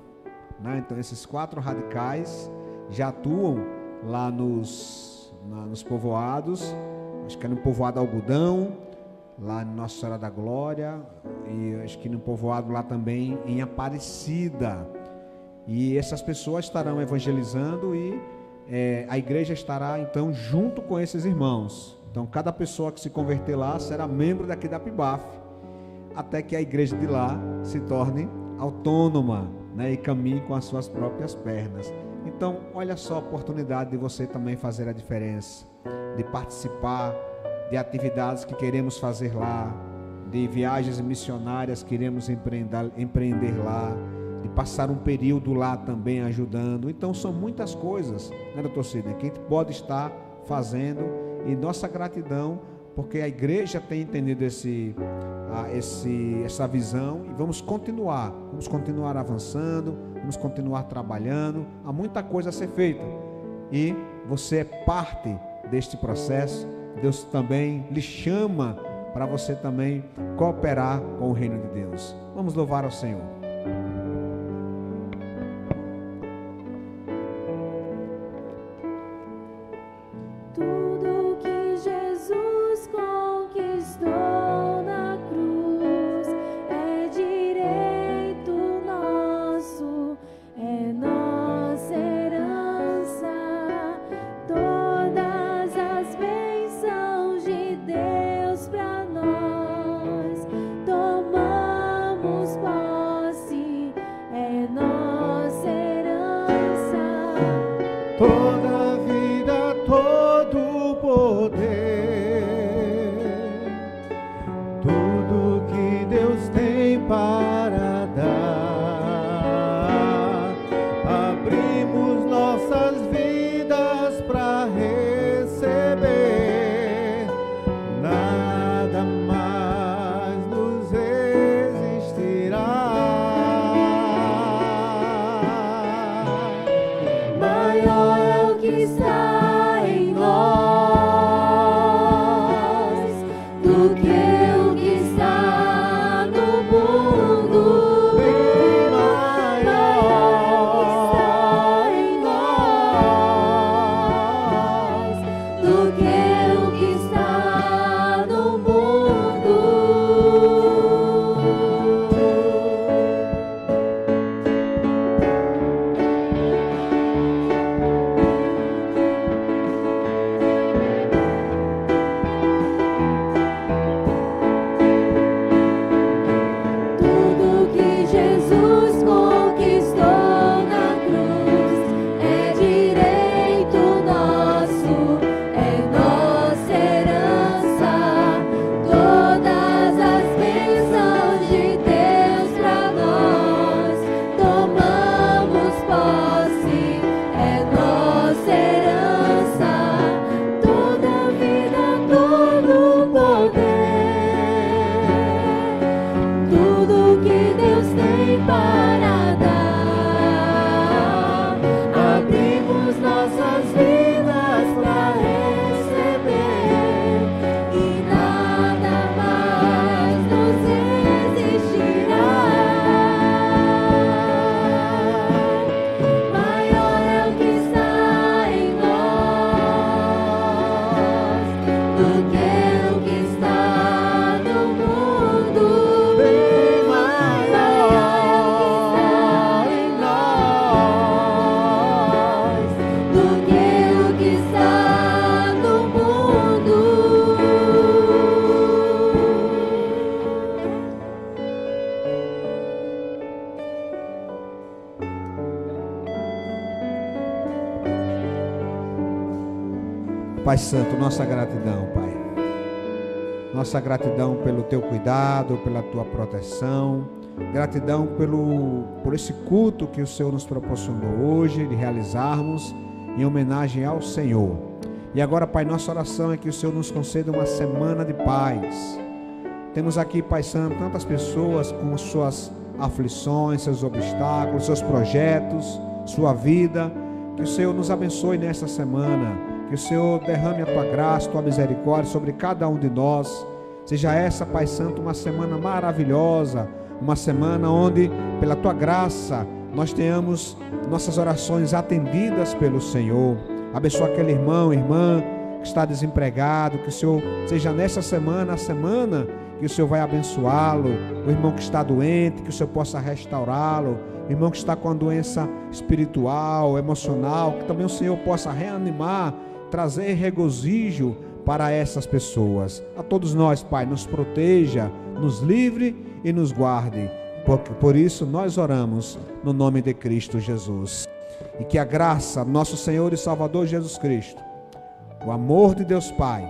né? Então, esses 4 radicais já atuam lá nos povoados. Acho que é no povoado Algodão, lá em Nossa Senhora da Glória, e acho que no povoado lá também em Aparecida. E essas pessoas estarão evangelizando, e a igreja estará então junto com esses irmãos. Então, cada pessoa que se converter lá será membro daqui da PIBAF, até que a igreja de lá se torne autônoma, né, e caminhe com as suas próprias pernas. Então, olha só a oportunidade de você também fazer a diferença, de participar de atividades que queremos fazer lá, de viagens missionárias que queremos empreender lá, de passar um período lá também ajudando. Então, são muitas coisas, né, doutor Sidney, que a gente pode estar fazendo, e nossa gratidão, porque a igreja tem entendido essa visão, e vamos continuar avançando, vamos continuar trabalhando. Há muita coisa a ser feita, e você é parte deste processo. Deus também lhe chama para você também cooperar com o reino de Deus. Vamos louvar ao Senhor. Tudo que Jesus conquistou na cruz é direito nosso, é nossa herança. Todas as bênçãos de Deus para nós tomamos posse, é nossa herança. Toda a vida, todo poder, tudo que Deus tem para dar, abrimos nossas vidas para receber, nada mais nos resistirá. Maior é o que está em nós do que o que está no mundo. Bem Maior é o que está em nós do que o que está no mundo. Pai Santo, nossa gratidão, Pai. Nossa gratidão pelo Teu cuidado, pela Tua proteção. Gratidão por esse culto que o Senhor nos proporcionou hoje, de realizarmos em homenagem ao Senhor. E agora, Pai, nossa oração é que o Senhor nos conceda uma semana de paz. Temos aqui, Pai Santo, tantas pessoas com suas aflições, seus obstáculos, seus projetos, sua vida. Que o Senhor nos abençoe nesta semana. Que o Senhor derrame a Tua graça, a Tua misericórdia sobre cada um de nós. Seja essa, Pai Santo, uma semana maravilhosa, uma semana onde, pela Tua graça, nós tenhamos nossas orações atendidas pelo Senhor. Abençoa aquele irmão, irmã que está desempregado, que o Senhor seja nessa semana, a semana que o Senhor vai abençoá-lo. O irmão que está doente, que o Senhor possa restaurá-lo. O irmão que está com a doença espiritual, emocional, que também o Senhor possa reanimar, trazer regozijo para essas pessoas. A todos nós, Pai, nos proteja, nos livre e nos guarde. Por isso nós oramos no nome de Cristo Jesus. E que a graça do nosso Senhor e Salvador Jesus Cristo, o amor de Deus Pai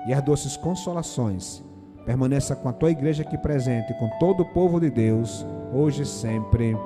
e as doces consolações permaneça com a Tua igreja aqui presente, com todo o povo de Deus, hoje e sempre.